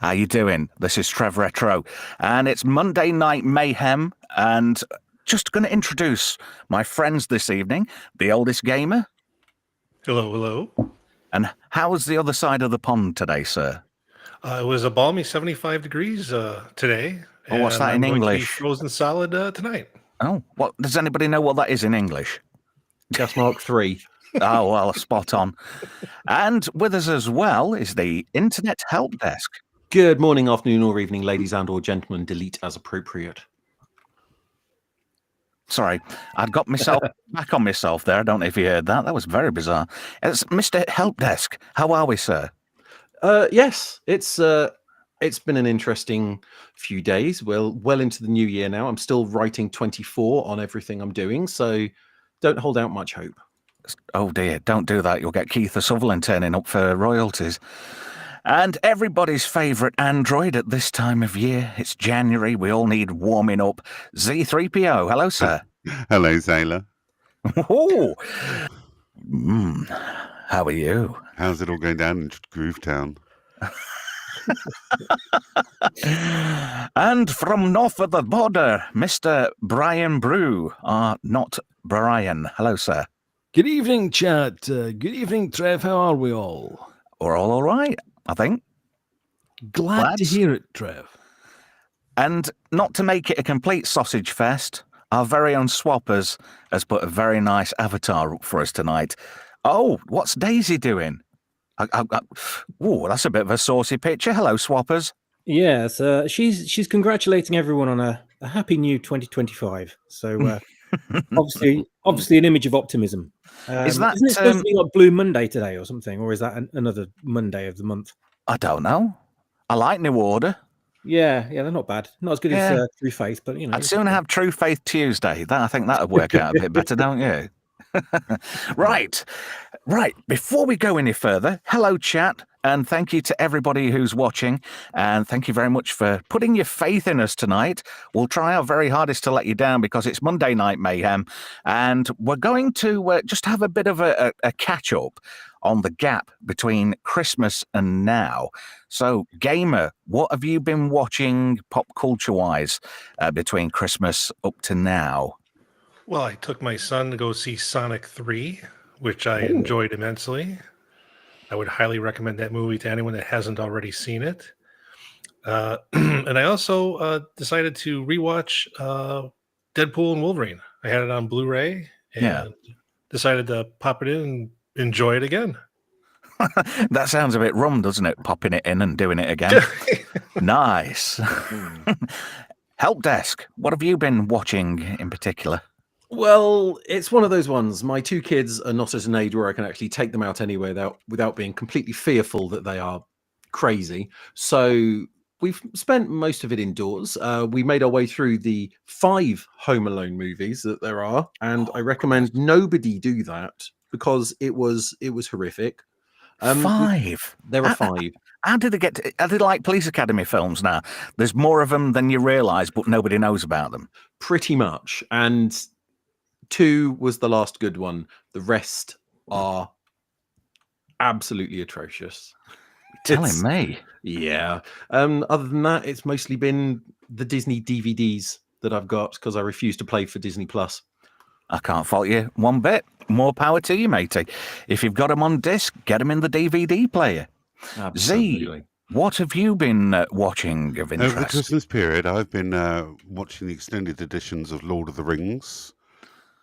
How you doing? This is Trev Retro, and it's Monday Night Mayhem, and just going to introduce my friends this evening, the oldest gamer. Hello, hello. And how's the other side of the pond today, sir? It was a balmy 75 degrees today. Oh, what's that in I'm going to be English? frozen solid tonight. Oh, what does anybody know what that is in English? Gas Mark 3. Oh, well, spot on. And with us as well is the Internet Help Desk. Good morning, afternoon, or evening, ladies and or gentlemen. Delete as appropriate. Sorry, I'd got myself back on myself there. I don't know if you heard that. That was very bizarre. It's Mr. Help Desk. How are we, sir? Yes, it's been an interesting few days. Well into the new year now. I'm still writing 24 on everything I'm doing, so don't hold out much hope. Oh dear, don't do that. You'll get Keith Sutherland turning up for royalties. And everybody's favourite android at this time of year. It's January. We all need warming up. Z3PO. Hello, sir. Hello, Sailor. Oh. How are you? How's it all going down in Groovetown? And from north of the border, Mr. Brian Brew. Not Brian. Hello, sir. Good evening, chat. Good evening, Trev. How are we all? We're all right, I think. Glad to hear it, Trev. And not to make it a complete sausage fest, our very own Swappers has put a very nice avatar up for us tonight. Oh, what's Daisy doing? Oh, that's a bit of a saucy picture. Hello, Swappers. Yes, she's congratulating everyone on a happy new 2025. So obviously an image of optimism. Isn't it supposed to be like Blue Monday today or something, or is that another Monday of the month? I don't know. I like New Order. Yeah, they're not bad. Not as good as True Faith, but you know. I'd sooner have True Faith Tuesday. I think that would work out a bit better, don't you? Right. Before we go any further, hello, chat, and thank you to everybody who's watching, and thank you very much for putting your faith in us tonight. We'll try our very hardest to let you down because it's Monday Night Mayhem, and we're going to just have a bit of a catch-up on the gap between Christmas and now. So, Gamer, what have you been watching pop culture-wise between Christmas up to now? Well, I took my son to go see Sonic 3, which I enjoyed immensely. I would highly recommend that movie to anyone that hasn't already seen it. And I also decided to rewatch Deadpool and Wolverine. I had it on Blu-ray and decided to pop it in and enjoy it again. That sounds a bit rum, doesn't it? Popping it in and doing it again. Nice. Help Desk, what have you been watching in particular? Well, it's one of those ones. My two kids are not at an age where I can actually take them out anywhere without being completely fearful that they are crazy. So we've spent most of it indoors. We made our way through the 5 Home Alone movies that there are, and I recommend nobody do that because it was horrific. 5? There are 5. How did they get to, are they like Police Academy films now? There's more of them than you realise, but nobody knows about them. Pretty much. And 2 was the last good one. The rest are absolutely atrocious. Telling me. Yeah. Other than that, it's mostly been the Disney DVDs that I've got because I refuse to pay for Disney Plus. I can't fault you one bit. More power to you, matey. If you've got them on disc, get them in the DVD player. Absolutely. Z, what have you been watching of interest? Over the Christmas period, I've been watching the extended editions of Lord of the Rings.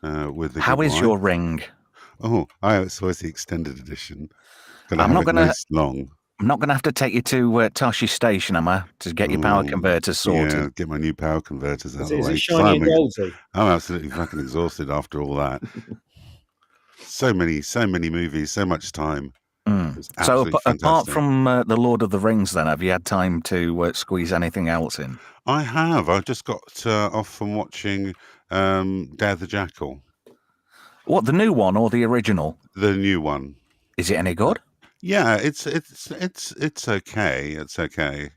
How is your ring? Oh, so it's the extended edition. I'm not going to have to take you to Toshi Station, am I, to get your power converters sorted? Yeah, get my new power converters out of the way. Is it shiny and goldy? I'm absolutely fucking exhausted after all that. So many movies, so much time. So apart from the Lord of the Rings, then, have you had time to squeeze anything else in? I have. I've just got off from watching Dare the Jackal. What, the new one or the original? The new one. Is it any good? Yeah, it's okay. It's okay.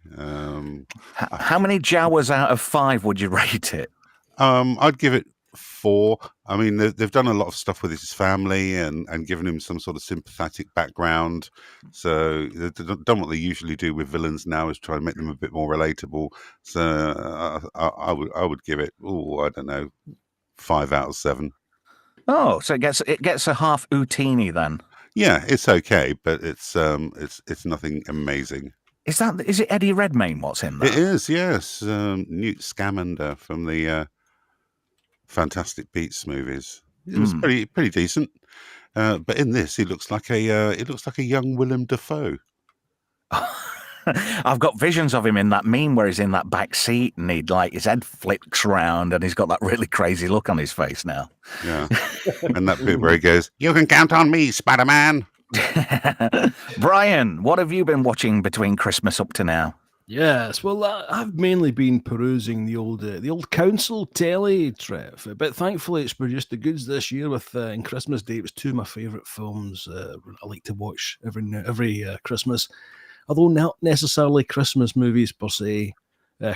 How many Jawas out of 5 would you rate it? I'd give it 4. I mean, they've done a lot of stuff with his family and given him some sort of sympathetic background. So they've done what they usually do with villains now, is try and make them a bit more relatable. So I would give it, I don't know, 5 out of 7. Oh, so it gets a half Utini then. Yeah, it's okay, but it's nothing amazing. Is it Eddie Redmayne? What's in there? It is, yes. Newt Scamander from the Fantastic Beasts movies. It was pretty decent. But in this, he looks like a young Willem Dafoe. I've got visions of him in that meme where he's in that back seat and his head flicks round and he's got that really crazy look on his face now. Yeah, and that bit where he goes, "You can count on me, Spider-Man." Brian, what have you been watching between Christmas up to now? Yes, well, I've mainly been perusing the old council telly, Trev. But thankfully, it's produced the goods this year. With in Christmas Day, it was 2 of my favourite films. I like to watch every Christmas, although not necessarily Christmas movies per se.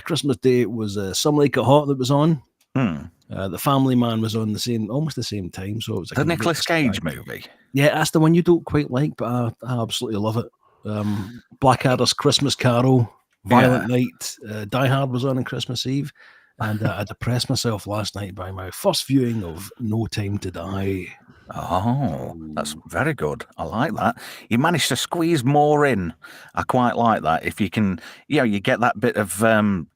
Christmas Day, it was Some Like It Hot that was on. The Family Man was on almost the same time. So it was the Nicolas Cage movie. Yeah, that's the one you don't quite like, but I absolutely love it. Blackadder's Christmas Carol, Violent Night, Die Hard was on Christmas Eve, and I depressed myself last night by my first viewing of No Time to Die. Oh, that's very good. I like that. You managed to squeeze more in. I quite like that. If you can, you get that bit of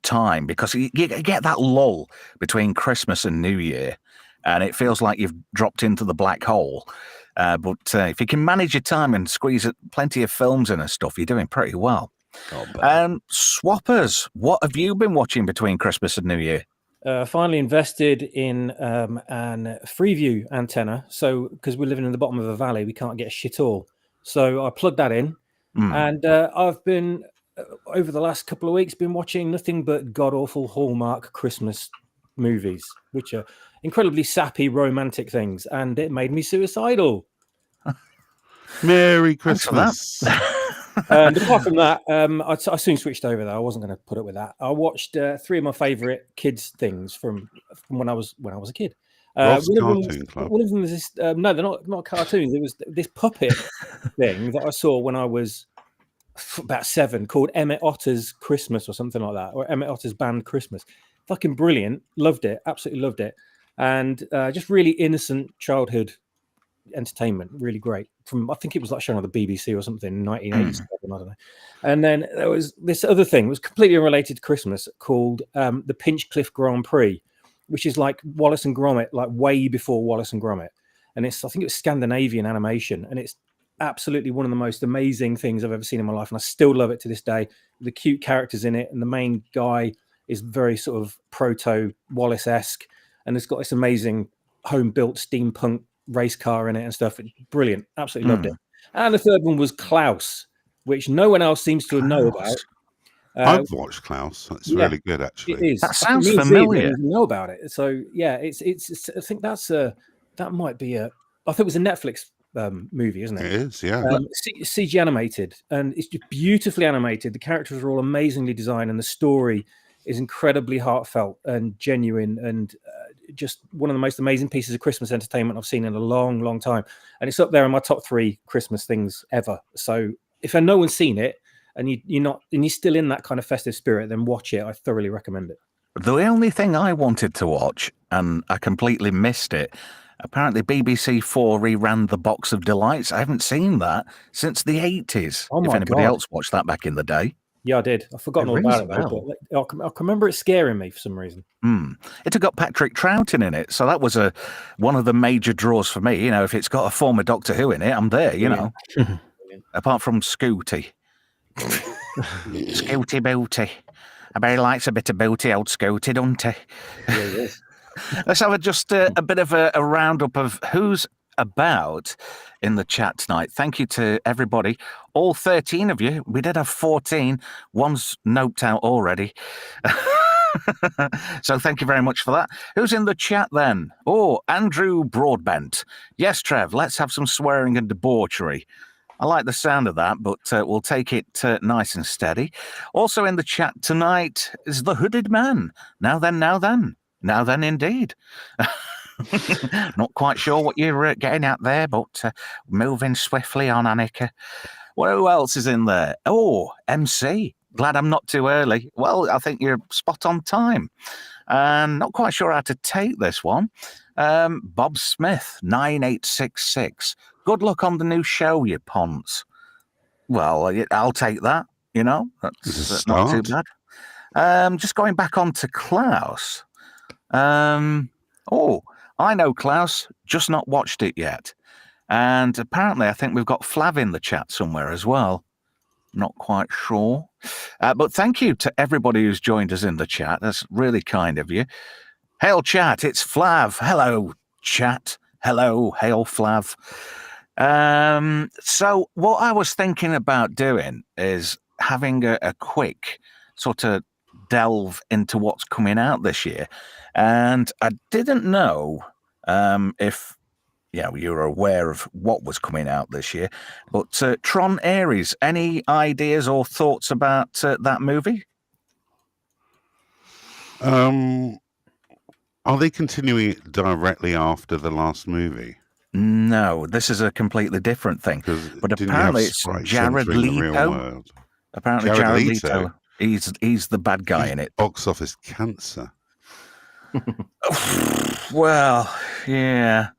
time, because you get that lull between Christmas and New Year, and it feels like you've dropped into the black hole. But if you can manage your time and squeeze plenty of films in and stuff, you're doing pretty well. Swappers, what have you been watching between Christmas and New Year? Finally invested in an Freeview antenna. So, because we're living in the bottom of a valley, we can't get shit all. So I plugged that in, and I've been over the last couple of weeks been watching nothing but god awful Hallmark Christmas movies, which are incredibly sappy, romantic things, and it made me suicidal. Merry Christmas. And apart from that, I soon switched over though. I wasn't going to put up with that. I watched 3 of my favourite kids things from when I was a kid. Rob's Cartoon Club. One of them was this. No, they're not cartoons. It was this puppet thing that I saw when I was about 7, called Emmett Otter's Christmas or something like that, or Emmett Otter's Band Christmas. Fucking brilliant. Loved it. Absolutely loved it. And just really innocent childhood entertainment. Really great. I think it was like shown on the BBC or something in 1987. I don't know. And then there was this other thing. It was completely unrelated to Christmas, called the Pinchcliffe Grand Prix, which is like Wallace and Gromit, like way before Wallace and Gromit. And I think it was Scandinavian animation, and it's absolutely one of the most amazing things I've ever seen in my life, and I still love it to this day. The cute characters in it, and the main guy is very sort of proto Wallace-esque, and it's got this amazing home-built steampunk race car in it and stuff. Brilliant. Absolutely loved it. And the third one was Klaus, which no one else seems to know about. I've watched Klaus. It's really good, actually. It is. That sounds familiar. I didn't know about it. So yeah, it's. I think that might be I think it was a Netflix movie, isn't it? It is, yeah. CG animated, and it's just beautifully animated. The characters are all amazingly designed, and the story is incredibly heartfelt and genuine, and just one of the most amazing pieces of Christmas entertainment I've seen in a long, long time. And it's up there in my top 3 Christmas things ever. So if no one's seen it, and you're still in that kind of festive spirit, then watch it. I thoroughly recommend it. The only thing I wanted to watch, and I completely missed it, apparently BBC 4 reran The Box of Delights. I haven't seen that since the 80s. Oh if my anybody God. else watched that back in the day. Yeah, I did. I've forgotten all about it, though, but I can remember it scaring me for some reason. It had got Patrick Troughton in it, so that was one of the major draws for me. If it's got a former Doctor Who in it, I'm there, know. Apart from Scooty. Scooty Booty. I bet he likes a bit of booty, old Scooty, doesn't he? Yeah, he is. Let's have just a bit of a roundup of who's about in the chat tonight. Thank you to everybody, all 13 of you. We did have 14. One's noped out already. So thank you very much for that. Who's in the chat then? Oh, Andrew Broadbent. Yes, Trev, let's have some swearing and debauchery. I like the sound of that, but we'll take it nice and steady. Also in the chat tonight is the Hooded Man. Now then. Now then, indeed. Not quite sure what you're getting at there, but moving swiftly on, Annika. Who else is in there? Oh, MC. Glad I'm not too early. Well, I think you're spot on time. And not quite sure how to take this one. Bob Smith, 9866. Good luck on the new show, you ponce. Well, I'll take that, you know. That's not too bad. Just going back on to Klaus. Oh, I know Klaus, just not watched it yet. And apparently I think we've got Flav in the chat somewhere as well. Not quite sure. But thank you to everybody who's joined us in the chat. That's really kind of you. Hail chat, it's Flav. Hello, chat. Hello, hail Flav. So what I was thinking about doing is having a quick sort of delve into what's coming out this year. And I didn't know if you were aware of what was coming out this year. But Tron Ares, any ideas or thoughts about that movie? Are they continuing it directly after the last movie? No, this is a completely different thing. But apparently it's Jared Leto. Apparently Jared Leto. He's the bad guy in it. Box office cancer. Well, yeah.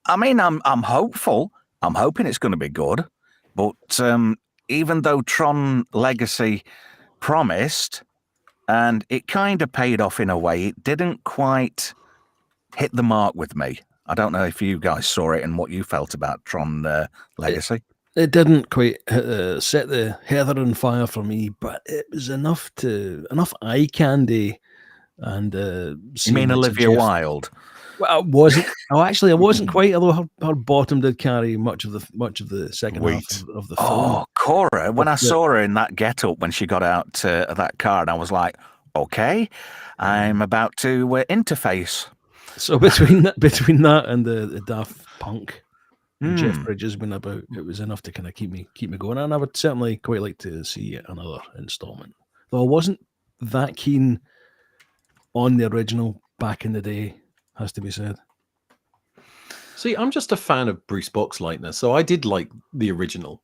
I mean, I'm hopeful. I'm hoping it's going to be good. But even though Tron Legacy promised, and it kind of paid off in a way, it didn't quite hit the mark with me. I don't know if you guys saw it and what you felt about Tron Legacy. It didn't quite set the heather on fire for me, but it was enough eye candy. And you mean Olivia Wilde? Well, I wasn't. Oh, actually, I wasn't quite. Although her bottom did carry much of the second half of the film. Oh, Cora! When I saw her in that get-up when she got out of that car, and I was like, "Okay, I'm about to interface." So between that and the Daft Punk, Jeff Bridges went about, it was enough to kind of keep me going. And I would certainly quite like to see another installment. Though I wasn't that keen on the original back in the day, has to be said. See, I'm just a fan of Bruce Boxleitner, so I did like the original.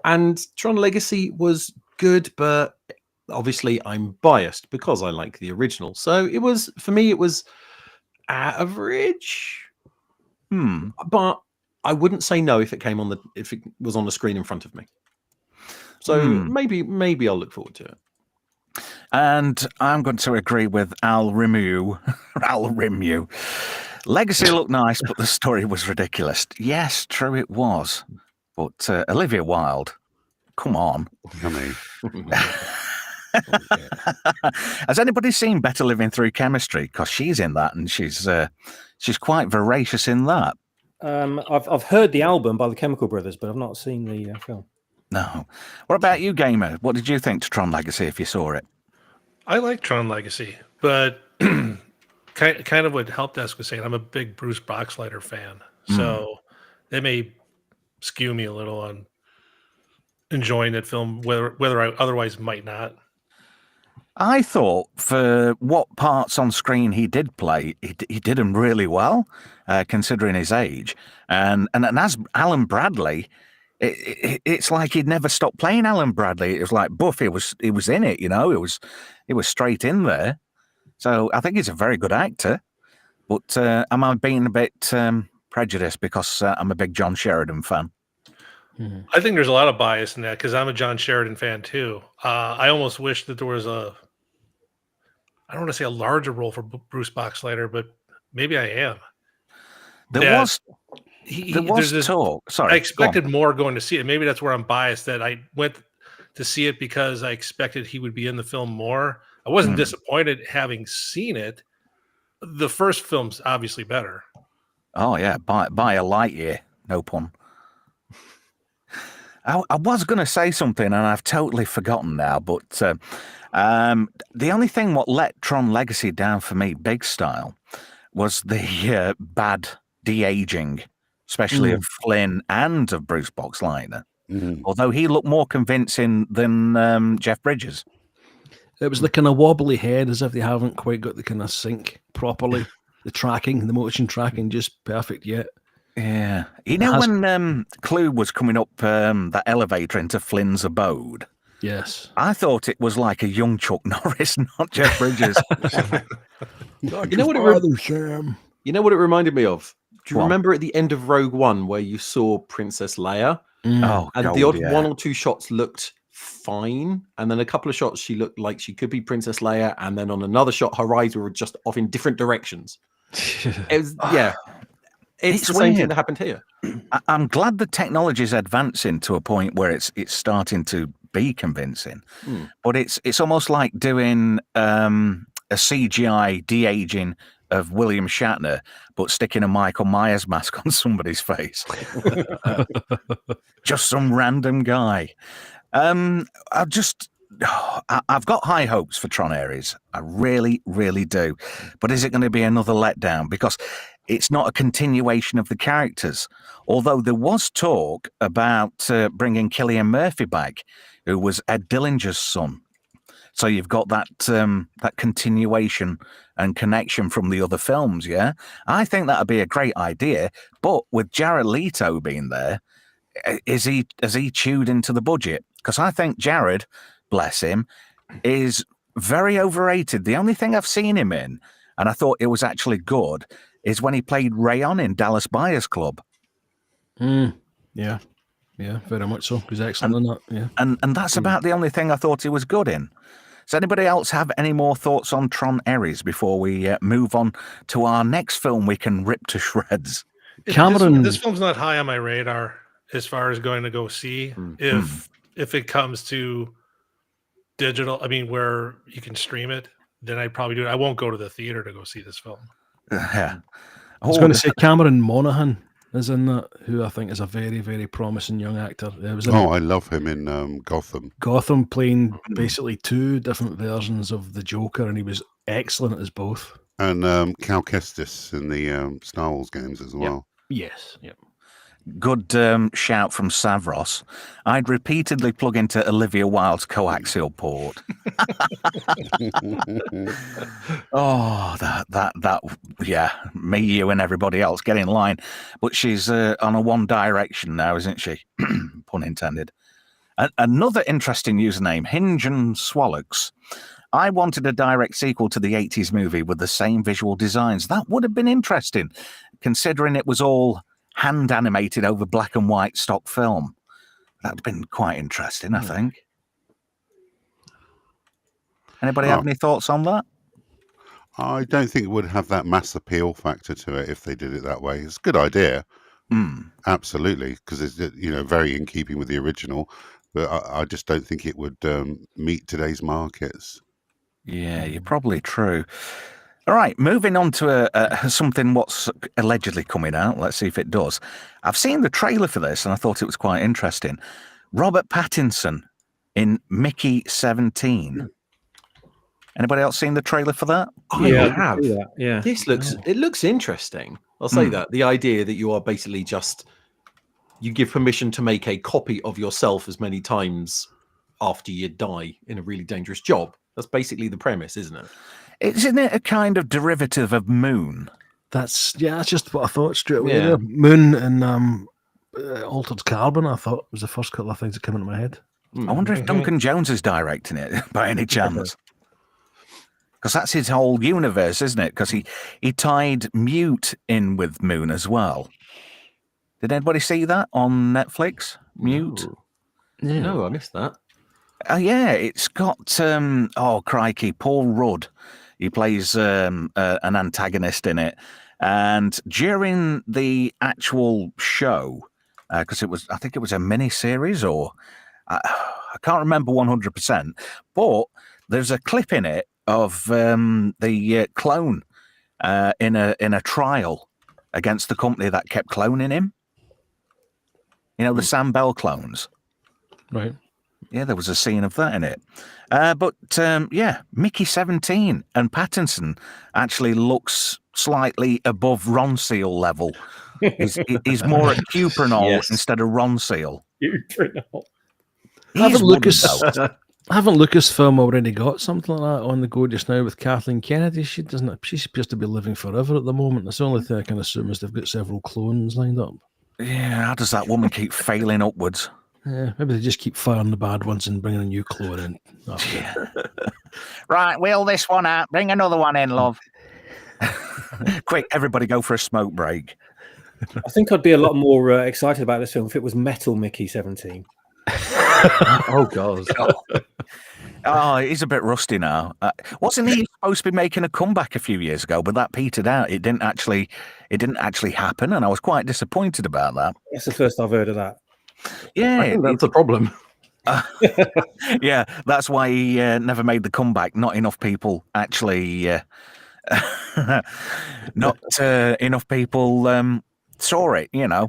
And Tron Legacy was good, but obviously I'm biased because I like the original. So it was, for me, it was average. But I wouldn't say no if it was on the screen in front of me. So maybe I'll look forward to it. And I'm going to agree with Al Rimu. Legacy looked nice, but the story was ridiculous. Yes, true it was. But Olivia Wilde, come on. Has anybody seen Better Living Through Chemistry? Because she's in that, and she's quite voracious in that. I've heard the album by the Chemical Brothers, but I've not seen the film. No. What about you, Gamer? What did you think to Tron Legacy if you saw it? I like Tron Legacy, but kind of what Helpdesk was saying, I'm a big Bruce Boxleitner fan. So that may skew me a little on enjoying that film, whether I otherwise might not. I thought for what parts on screen he did play, he did them really well, considering his age. And as Alan Bradley, it's like he'd never stopped playing Alan Bradley. It was like Buff, he was in it, it was straight in there. So I think he's a very good actor. But am I being a bit prejudiced because I'm a big John Sheridan fan? I think there's a lot of bias in that because I'm a John Sheridan fan too. I almost wish that there was I don't want to say a larger role for Bruce Boxleitner, but maybe I am. There was talk. Sorry, I expected more going to see it. Maybe that's where I'm biased, that I went to see it because I expected he would be in the film more. I wasn't disappointed having seen it. The first film's obviously better. Oh yeah, by a light year, no pun. I was going to say something and I've totally forgotten now, but the only thing what let Tron Legacy down for me, big style, was the bad de-aging, especially of Flynn and of Bruce Boxleitner. Although he looked more convincing than Jeff Bridges. It was the kind of wobbly head, as if they haven't quite got the kind of sync properly. The tracking, the motion tracking, just perfect yet. Yeah. You know when Clue was coming up that elevator into Flynn's abode? Yes. I thought it was like a young Chuck Norris, not Jeff Bridges. You know what it reminded me of? Do you What? remember at the end of Rogue One where you saw Princess Leia? Oh, And God, the odd yeah. one or two shots looked fine, and then a couple of shots she looked like she could be Princess Leia, and then on another shot her eyes were just off in different directions. It was, yeah, it's the same thing weird. that happened here. I'm glad the technology is advancing to a point where it's starting to be convincing, but it's almost like doing a CGI de-aging of William Shatner, but sticking a Michael Myers mask on somebody's face. Just some random guy. I've got high hopes for Tron Ares. I really, really do. But is it going to be another letdown? Because it's not a continuation of the characters. Although there was talk about bringing Cillian Murphy back, who was Ed Dillinger's son. So you've got that that continuation and connection from the other films, yeah? I think that would be a great idea. But with Jared Leto being there, has he chewed into the budget? Because I think Jared, bless him, is very overrated. The only thing I've seen him in, and I thought it was actually good, is when he played Rayon in Dallas Buyers Club. Yeah, very much so. He's excellent in that. Yeah, and that's about the only thing I thought he was good in. Does anybody else have any more thoughts on Tron Ares before we move on to our next film we can rip to shreds? Cameron, this film's not high on my radar as far as going to go see. If it comes to digital, I mean, where you can stream it, then I'd probably do it. I won't go to the theater to go see this film. Yeah. I was going to say Cameron Monaghan is in that, who I think is a very, very promising young actor. I love him in Gotham. Gotham, playing basically two different versions of the Joker, and he was excellent as both. And Cal Kestis in the Star Wars games as well. Yes, yep. Good shout from Savros. I'd repeatedly plug into Olivia Wilde's coaxial port. Oh, that, yeah, me, you, and everybody else get in line. But she's on a One Direction now, isn't she? Pun intended. Another interesting username, Hinge and Swallocks. I wanted a direct sequel to the 80s movie with the same visual designs. That would have been interesting, considering it was all hand animated over black and white stock film. That would have been quite interesting, I think. Anybody have any thoughts on that? I don't think it would have that mass appeal factor to it if they did it that way. It's a good idea. Absolutely, because it's very in keeping with the original, but I just don't think it would meet today's markets. Yeah, you're probably true. All right, moving on to something what's allegedly coming out. Let's see if it does. I've seen the trailer for this, and I thought it was quite interesting. Robert Pattinson in Mickey 17. Anybody else seen the trailer for that? I have. Yeah. It looks interesting. I'll say that. The idea that you are basically you give permission to make a copy of yourself as many times after you die in a really dangerous job. That's basically the premise, isn't it? Isn't it a kind of derivative of Moon? That's just what I thought straight away. Yeah. There. Moon and Altered Carbon, I thought, was the first couple of things that came into my head. I wonder if Duncan Jones is directing it by any chance. Because that's his whole universe, isn't it? Because he tied Mute in with Moon as well. Did anybody see that on Netflix? Mute? No, I missed that. Yeah, it's got, crikey, Paul Rudd. He plays an antagonist in it. And during the actual show, because I think it was a mini-series, or I can't remember 100%, but there's a clip in it of the clone in a trial against the company that kept cloning him. You know, the Sam Bell clones. Right. Yeah, there was a scene of that in it. But Mickey 17 and Pattinson actually looks slightly above Ron Seal level. He's more at Cuprinol instead of Ron Seal. Cuprinol. Having Haven't Lucasfilm already got something like that on the go just now with Kathleen Kennedy? She doesn't. She's supposed to be living forever at the moment. That's the only thing I can assume is they've got several clones lined up. Yeah, how does that woman keep failing upwards? Yeah, maybe they just keep firing the bad ones and bringing a new clone in. Yeah. Right, wheel this one out. Bring another one in, love. Quick, everybody go for a smoke break. I think I'd be a lot more excited about this film if it was Metal Mickey 17. Oh God! Oh, he's a bit rusty now. Wasn't he supposed to be making a comeback a few years ago? But that petered out. It didn't actually happen, and I was quite disappointed about that. That's the first I've heard of that. Yeah, I think that's the problem. Yeah, that's why he never made the comeback. Not enough people actually. Not enough people saw it. You know,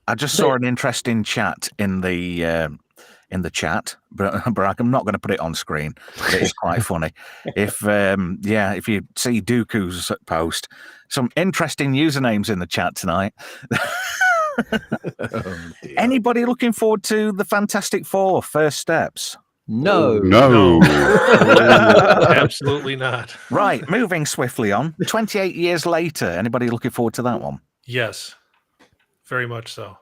I just saw an interesting chat in the chat, but I'm not going to put it on screen. But it's quite funny. If you see Dooku's post, some interesting usernames in the chat tonight. Anybody looking forward to the Fantastic Four First Steps? No. Absolutely not. Right, moving swiftly on. 28 years later, anybody looking forward to that one? Yes, very much so.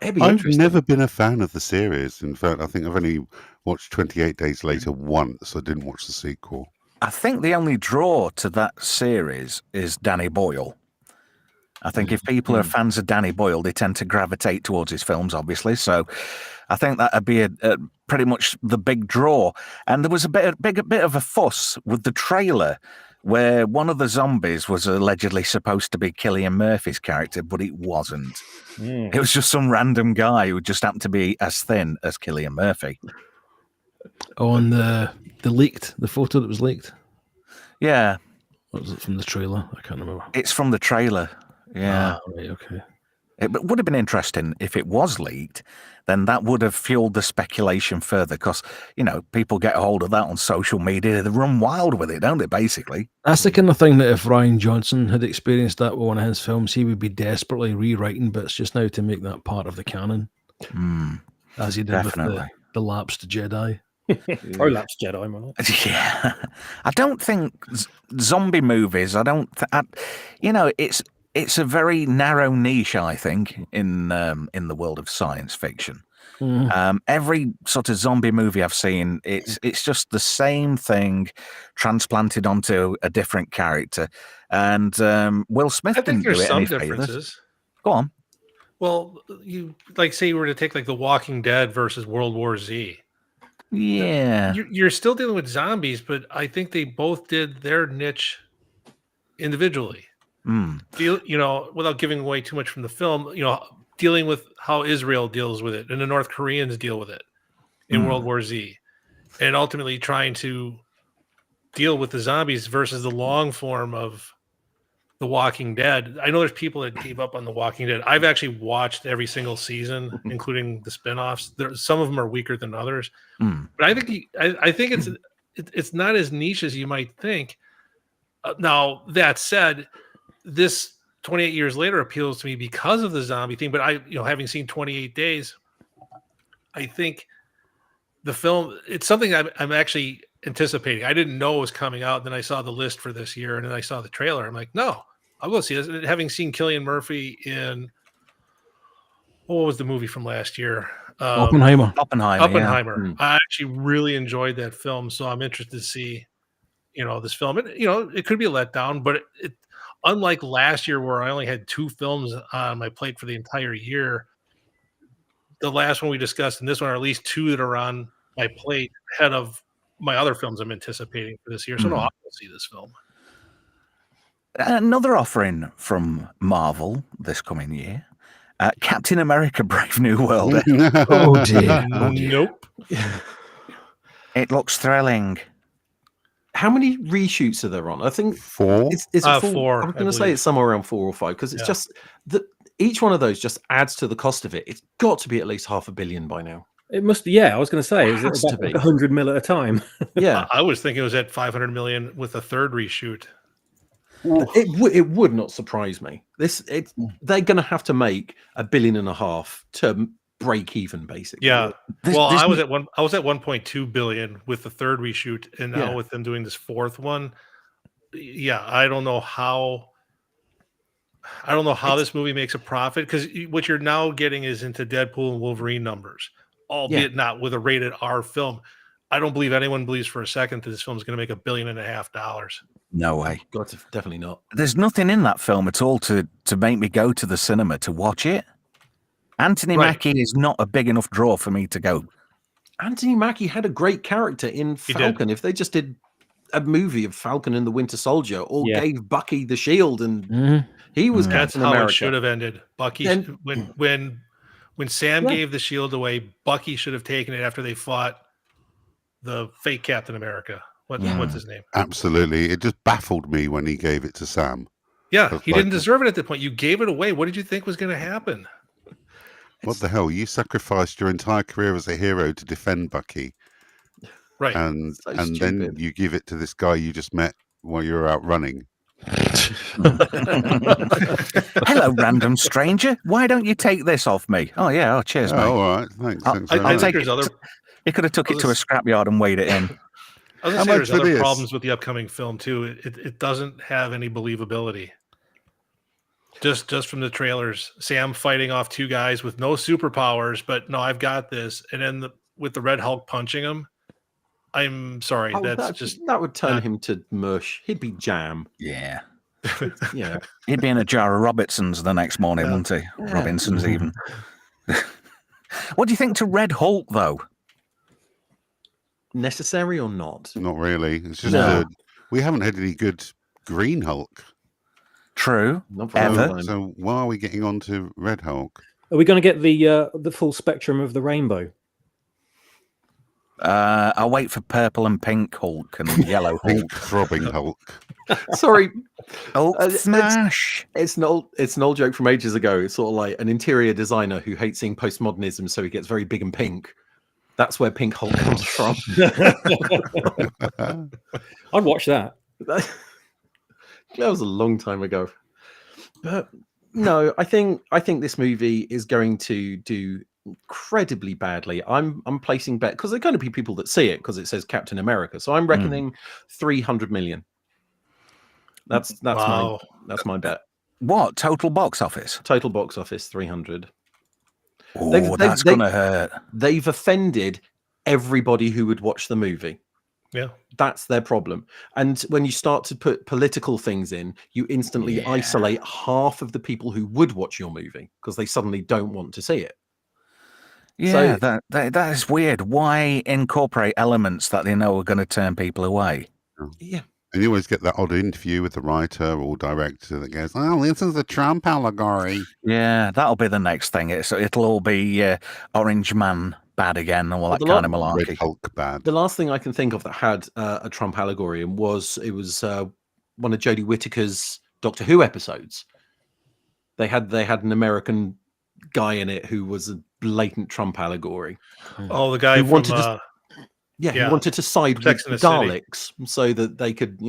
I've never been a fan of the series. In fact, I think I've only watched 28 Days Later once. I didn't watch the sequel. I think the only draw to that series is Danny Boyle. I think if people are fans of Danny Boyle, they tend to gravitate towards his films, obviously. So I think that'd be a pretty much the big draw. And there was a bit of a fuss with the trailer where one of the zombies was allegedly supposed to be Cillian Murphy's character, but it wasn't. It was just some random guy who just happened to be as thin as Cillian Murphy. On the photo that was leaked? Yeah. What was it from the trailer? I can't remember. It's from the trailer. Yeah. Right, okay. It would have been interesting if it was leaked, then that would have fueled the speculation further because, you know, people get a hold of that on social media. They run wild with it, don't they, basically? That's the kind of thing that if Rian Johnson had experienced that with one of his films, he would be desperately rewriting bits just now to make that part of the canon. As he did with the Lapsed Jedi. Prolapsed Jedi, man. Yeah. I don't think zombie movies, it's a very narrow niche, I think, in the world of science fiction. Every sort of zombie movie I've seen, it's just the same thing transplanted onto a different character. And Will Smith didn't do it any favors. Go on. Well, you say you were to take like The Walking Dead versus World War Z. Yeah. You're still dealing with zombies, but I think they both did their niche individually. Without giving away too much from the film, dealing with how Israel deals with it and the North Koreans deal with it in World War Z, and ultimately trying to deal with the zombies versus the long form of The Walking Dead. I know there's people that gave up on The Walking Dead. I've actually watched every single season, including the spinoffs. Some of them are weaker than others, but I think it's not as niche as you might think. Now that said, this 28 years later appeals to me because of the zombie thing. But having seen 28 Days, I think the film, it's something I'm actually anticipating. I didn't know it was coming out. Then I saw the list for this year and then I saw the trailer. I'm like, no, I'll go see this. And having seen Cillian Murphy in, what was the movie from last year? Oppenheimer. Yeah. I actually really enjoyed that film. So I'm interested to see, this film. And, it could be a letdown, but it unlike last year where I only had 2 films on my plate for the entire year, the last one we discussed and this one are at least 2 that are on my plate ahead of my other films I'm anticipating for this year. So no, I'll see this film. Another offering from Marvel this coming year, Captain America Brave New World. Oh dear. Nope. It looks thrilling. How many reshoots are there on? I think 4. It's 4. I'm going to say it's somewhere around 4 or 5 because it's just that each one of those just adds to the cost of it. It's got to be at least $500 million by now. It must be. Yeah, I was going to say, is it about 100 mil at a time? Yeah, I was thinking it was at 500 million with a third reshoot. it would not surprise me. They're going to have to make $1.5 billion to break even, basically. Yeah. This- Well, this I was ne- at 1.2 billion with the third reshoot, and now Yeah. with them doing this fourth one. Yeah, I don't know how this movie makes a profit, because what you're now getting is into Deadpool and Wolverine numbers, albeit not with a rated R film. I don't believe anyone believes for a second that this film is going to make $1.5 billion. No way. God, definitely not. There's nothing in that film at all to make me go to the cinema to watch it. Anthony Right. Mackie is not a big enough draw for me to go. Anthony Mackie had a great character in He did. Falcon. If they just did a movie of Falcon and the Winter Soldier, or Yeah. gave Bucky the shield, and Mhm. he was That's Captain how America. it should have ended. Bucky, Then- when Sam Yeah. gave the shield away, Bucky should have taken it after they fought the fake Captain America. What's his name? Absolutely. It just baffled me when he gave it to Sam. Yeah, That's he like- didn't deserve it at that point. You gave it away. What did you think was going to happen? What the hell? You sacrificed your entire career as a hero to defend Bucky, Right. and So then stupid. you give it to this guy you just met while you were out running. Hello, random stranger. Why don't you take this off me? Oh, yeah. Oh, cheers, Oh, mate. all right. Thanks. I'll- Thanks I very I'll much. take think there's it. other. You could have took it to a scrapyard and weighed it in. I was How going to say much there's for other this? problems with the upcoming film too. It doesn't have any believability. Just from the trailers, Sam fighting off two guys with no superpowers, but no, I've got this. And then with the Red Hulk punching him, I'm sorry, Oh, that would turn not- him to mush. He'd be jam. Yeah. Yeah. He'd be in a jar of Robertsons the next morning, wouldn't he? Yeah. Robinsons, even. What do you think to Red Hulk, though? Necessary or not? Not really. It's just No. we haven't had any good Green Hulk. True. Not for a long Ever. time. So why are we getting on to Red Hulk? Are we going to get the full spectrum of the rainbow? I'll wait for purple and pink Hulk and yellow Pink Hulk. throbbing Hulk. Sorry, Hulk it's- smash. it's an old joke from ages ago. It's sort of like an interior designer who hates seeing postmodernism, so he gets very big and pink. That's where Pink Hulk comes from. I'd watch that. That was a long time ago. But no, I think this movie is going to do incredibly badly. I'm placing bet because there are going to be people that see it because it says Captain America. So I'm reckoning 300 million. That's Wow. my bet. What? Total box office? Total box office 300. Oh, They've- that's they- going to hurt. They've offended everybody who would watch the movie. Yeah. That's their problem. And when you start to put political things in, you instantly Yeah. isolate half of the people who would watch your movie because they suddenly don't want to see it. Yeah, that is weird. Why incorporate elements that they know are going to turn people away? Yeah. And you always get that odd interview with the writer or director that goes, "Oh, this is a Trump allegory." Yeah, that'll be the next thing. It'll all be Orange Man bad again, and all that the kind of Red malarkey. Hulk bad. The last thing I can think of that had a Trump allegory and was one of Jodie Whittaker's Doctor Who episodes. They had an American guy in it who was a blatant Trump allegory. Oh, the guy Who from wanted to- He Yeah. wanted to side with Sex the and the City. Daleks so that they could,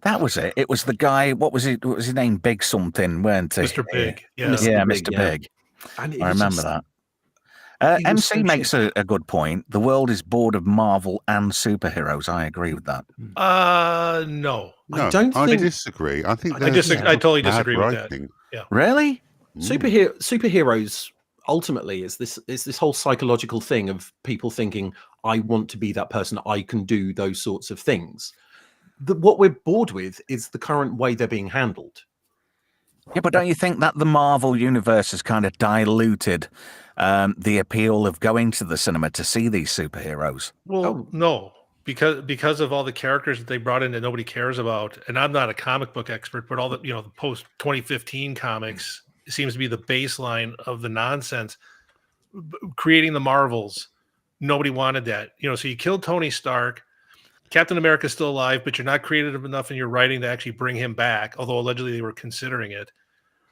That was it. It was the guy. What was his name? Big something, weren't he? Mr. Big. Yeah. Mr. Yeah, Big, Mr. yeah. Big. And it I was remember just- that. it was MC so makes shit. a good point. The world is bored of Marvel and superheroes. I agree with that. No. I don't think- disagree. I think I there's totally bad disagree with that. writing. Really? Superheroes ultimately is this whole psychological thing of people thinking, I want to be that person, I can do those sorts of things. What we're bored with is the current way they're being handled. Yeah, but don't you think that the Marvel universe has kind of diluted the appeal of going to the cinema to see these superheroes? Well, no, because of all the characters that they brought in that nobody cares about. And I'm not a comic book expert, but all the the post 2015 comics seems to be the baseline of the nonsense. Creating the Marvels, nobody wanted that. So you killed Tony Stark. Captain America's still alive, but you're not creative enough in your writing to actually bring him back, although allegedly they were considering it.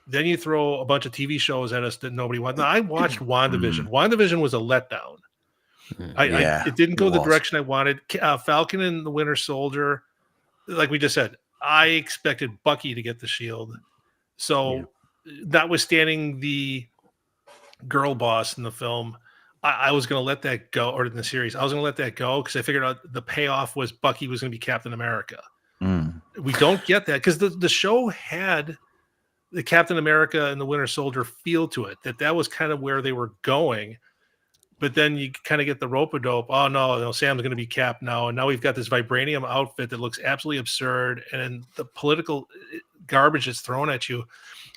Then you throw a bunch of TV shows at us that nobody wanted. Now, I watched WandaVision. WandaVision was a letdown. It didn't go it the was. direction I wanted. Falcon and the Winter Soldier, like we just said, I expected Bucky to get the shield. So, notwithstanding the girl boss in the film, I was going to let that go, or in the series, I was going to let that go because I figured out the payoff was Bucky was going to be Captain America. We don't get that because the show had the Captain America and the Winter Soldier feel to it, that was kind of where they were going. But then you kind of get the rope-a-dope. Oh, no, Sam's going to be Cap now. And now we've got this vibranium outfit that looks absolutely absurd. And the political garbage that's thrown at you,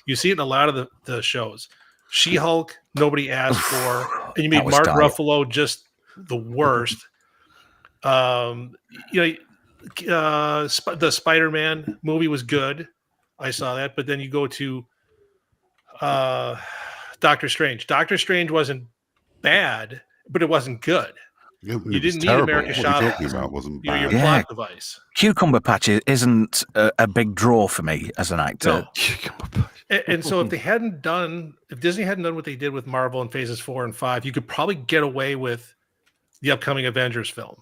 you see it in a lot of the shows. She-Hulk, nobody asked for. And you made Mark Ruffalo just the worst. The Spider-Man movie was good. I saw that. But then you go to Doctor Strange. Doctor Strange wasn't bad, but it wasn't good. You didn't need America Chavez. What you're talking about wasn't bad. Your plot device. Cucumber Patch isn't a big draw for me as an actor. No. And so if Disney hadn't done what they did with Marvel in phases 4 and 5, you could probably get away with the upcoming Avengers film.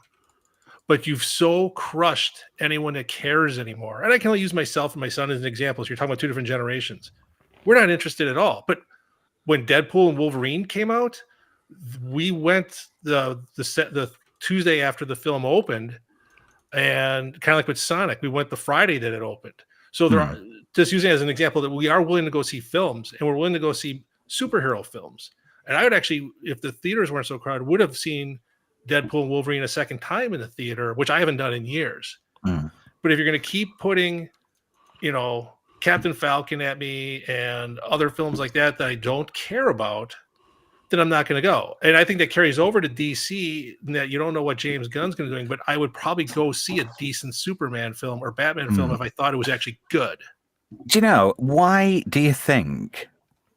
But you've so crushed anyone that cares anymore. And I can only use myself and my son as an example. So you're talking about two different generations. We're not interested at all. But when Deadpool and Wolverine came out, we went the Tuesday after the film opened, and kind of like with Sonic, we went the Friday that it opened. So there are, just using it as an example, that we are willing to go see films, and we're willing to go see superhero films. And I would actually, if the theaters weren't so crowded, would have seen Deadpool and Wolverine a second time in the theater, which I haven't done in years. But if you're going to keep putting, Captain Falcon at me and other films like that I don't care about, then I'm not going to go. And I think that carries over to DC, that you don't know what James Gunn's going to do, but I would probably go see a decent Superman film or Batman film if I thought it was actually good. Do you know, why do you think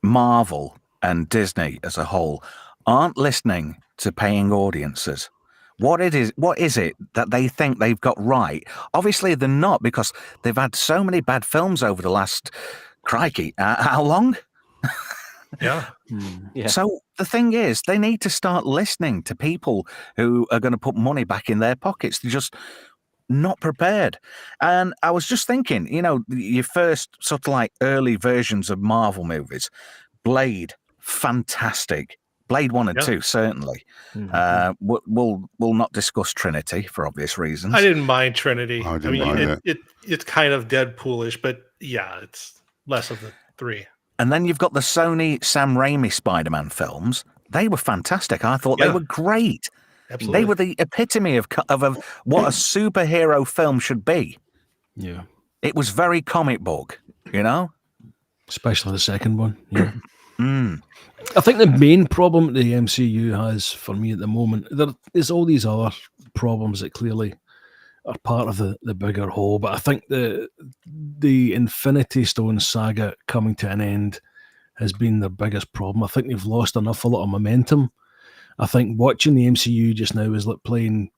Marvel and Disney as a whole aren't listening to paying audiences? What is it that they think they've got right? Obviously, they're not, because they've had so many bad films over the last, crikey, how long? Yeah. So the thing is, they need to start listening to people who are going to put money back in their pockets. They're just not prepared. And I was just thinking, your first sort of like early versions of Marvel movies, Blade, fantastic. Blade 1 and 2, certainly. We'll not discuss Trinity for obvious reasons. I didn't mind Trinity. I didn't mind it's kind of Deadpoolish, but yeah, it's less of the 3. And then you've got the Sony Sam Raimi Spider-Man films. They were fantastic. I thought they were great. Absolutely. They were the epitome of what a superhero film should be. Yeah. It was very comic book, Especially the second one. Yeah. I think the main problem the MCU has for me at the moment, there is all these other problems that clearly are part of the bigger whole, but I think the Infinity Stone saga coming to an end has been their biggest problem. I think they've lost a lot of momentum. I think watching the MCU just now is like playing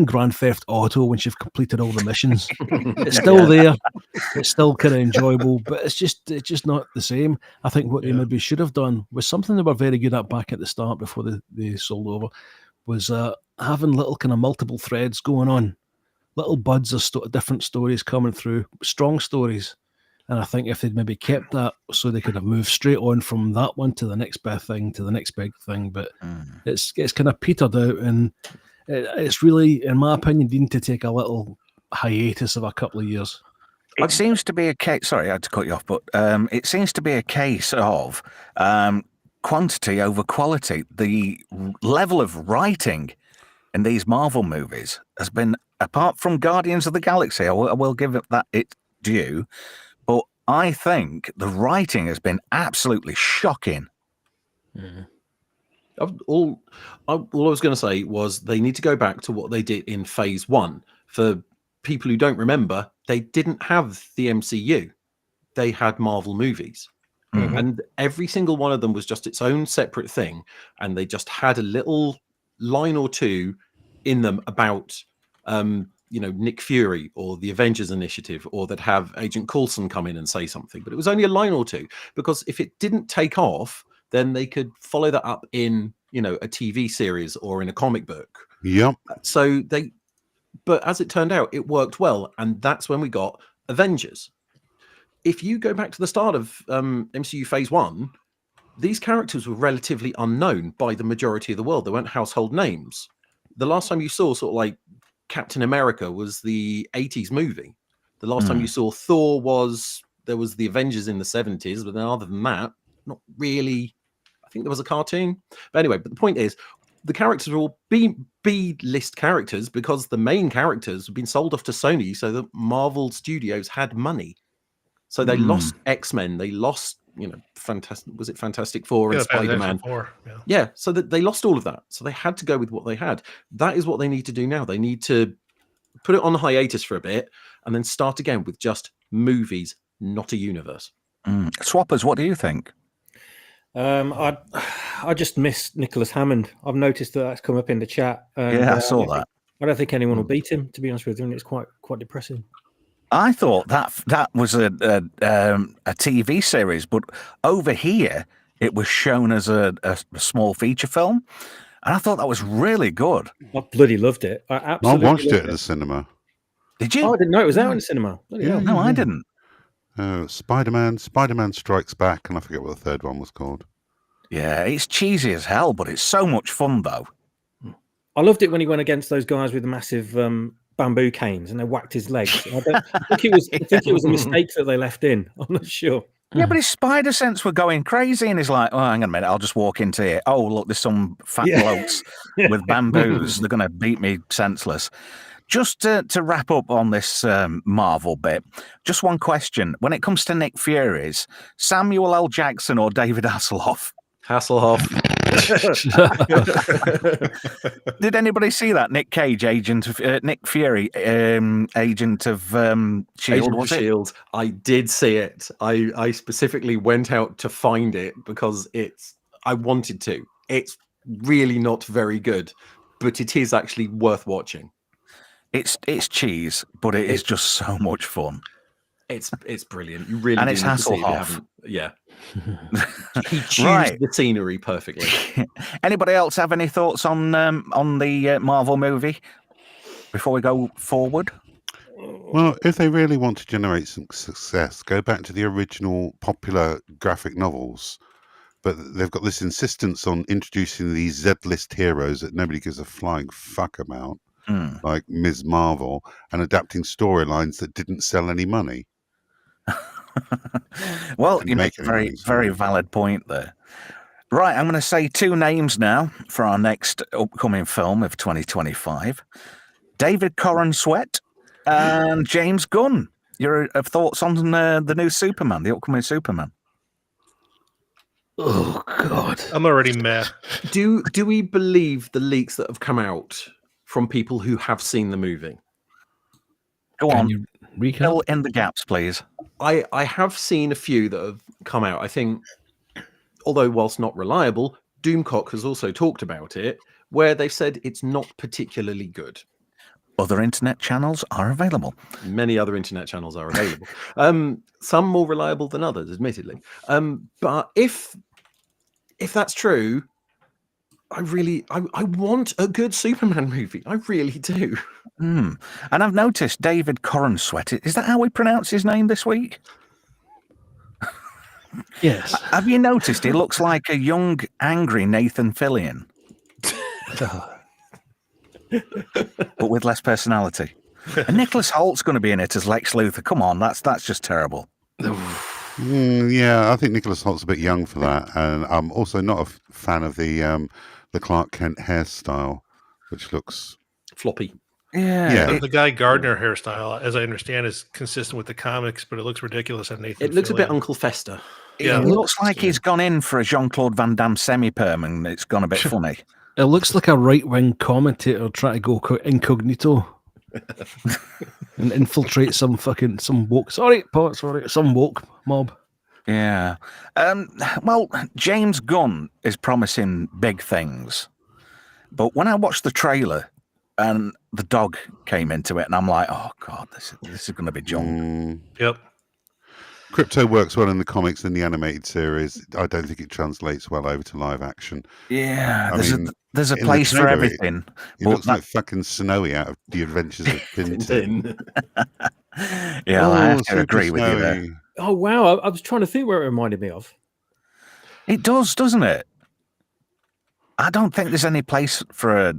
Grand Theft Auto once you've completed all the missions. It's still there. It's still kind of enjoyable, but it's just not the same. I think what they maybe should have done was something they were very good at back at the start before they sold over, was having little kind of multiple threads going on, little buds of different stories coming through, strong stories. And I think if they'd maybe kept that, so they could have moved straight on from that one to the next big thing, to the next big thing. But it's kind of petered out, and it's really, in my opinion, needing to take a little hiatus of a couple of years. It seems to be a case. Sorry, I had to cut you off, but it seems to be a case of quantity over quality. The level of writing in these Marvel movies has been, apart from Guardians of the Galaxy, I will give it that it due, but I think the writing has been absolutely shocking. All I was going to say was they need to go back to what they did in phase 1. For people who don't remember, they didn't have the MCU. They had Marvel movies. And every single one of them was just its own separate thing. And they just had a little line or two in them about, Nick Fury or the Avengers Initiative, or that have Agent Coulson come in and say something. But it was only a line or two, because if it didn't take off, then they could follow that up in, a TV series or in a comic book. Yep. So but as it turned out, it worked well. And that's when we got Avengers. If you go back to the start of MCU phase 1, these characters were relatively unknown by the majority of the world. They weren't household names. The last time you saw sort of like Captain America was the 80s movie. The last time you saw Thor was the Avengers in the 70s, but then other than that, not really. I think there was a cartoon. But anyway, the point is, the characters are all B-list characters because the main characters have been sold off to Sony so that Marvel Studios had money. So they lost X-Men, they lost, Fantastic Four and Spider-Man. Yeah, so that they lost all of that. So they had to go with what they had. That is what they need to do now. They need to put it on hiatus for a bit and then start again with just movies, not a universe. Swappers, what do you think? I just miss Nicholas Hammond. I've noticed that's come up in the chat. And, I saw that. I don't think anyone will beat him, to be honest with you, and it's quite depressing. I thought that was a TV series, but over here it was shown as a small feature film, and I thought that was really good. I bloody loved it. I absolutely watched it at the cinema. Did you? Oh, I didn't know it was out in the cinema. No, I didn't. Spider-Man Strikes Back, and I forget what the third one was called. Yeah, it's cheesy as hell, but it's so much fun, though. I loved it when he went against those guys with the massive bamboo canes and they whacked his legs. I think it was a mistake that they left in. I'm not sure. Yeah, but his spider sense were going crazy, and he's like, "Oh, hang on a minute, I'll just walk into here. Oh, look, there's some fat blokes with bamboos. They're going to beat me senseless." Just to wrap up on this Marvel bit, just one question. When it comes to Nick Fury's, Samuel L. Jackson or David Hasselhoff? Hasselhoff. Did anybody see that? Nick Cage, Nick Fury, agent of S.H.I.E.L.D., was it? S.H.I.E.L.D. I did see it. I specifically went out to find it because I wanted to. It's really not very good, but it is actually worth watching. It's cheese, but it is just so much fun. It's brilliant. You really and do it's need to see it if you Hasselhoff. haven't. Yeah. He chews the scenery perfectly. Anybody else have any thoughts on the Marvel movie before we go forward? Well, if they really want to generate some success, go back to the original popular graphic novels. But they've got this insistence on introducing these Z-list heroes that nobody gives a flying fuck about, like Ms. Marvel, and adapting storylines that didn't sell any money. Well, you make a very, very valid point there. Right, I'm going to say two names now for our next upcoming film of 2025. David Corenswet and James Gunn. Your thoughts on the new Superman, the upcoming Superman? Oh, God. I'm already meh. Do we believe the leaks that have come out from people who have seen the movie? Go on. You recap? Fill in the gaps, please. I have seen a few that have come out. I think, although whilst not reliable, Doomcock has also talked about it, where they've said it's not particularly good. Other internet channels are available. Many other internet channels are available. Some more reliable than others, admittedly. But if that's true, I want a good Superman movie. I really do. And I've noticed David Corenswet. Is that how we pronounce his name this week? Yes. Have you noticed he looks like a young, angry Nathan Fillion? But with less personality. And Nicholas Holt's going to be in it as Lex Luthor. Come on, that's just terrible. Yeah, I think Nicholas Holt's a bit young for that, and I'm also not a fan of the Clark Kent hairstyle, which looks floppy. Yeah. The Guy Gardner hairstyle, as I understand, is consistent with the comics, but it looks ridiculous on Nathan. It looks Fillion. a bit Uncle Fester. Yeah, It looks like he's gone in for a Jean-Claude Van Damme semi-perm, and it's gone a bit funny. It looks like a right-wing commentator trying to go incognito and infiltrate some woke. Some woke mob. Yeah. Well, James Gunn is promising big things, but when I watched the trailer and the dog came into it, and I'm like, oh god, this is going to be junk. Yep. Crypto works well in the comics and the animated series. I don't think it translates well over to live action. Yeah, there's a place for everything. It looks like fucking Snowy out of The Adventures of Tintin. Yeah, I have to agree with you there. Oh wow, I was trying to think where it reminded me of. It does, doesn't it? I don't think there's any place for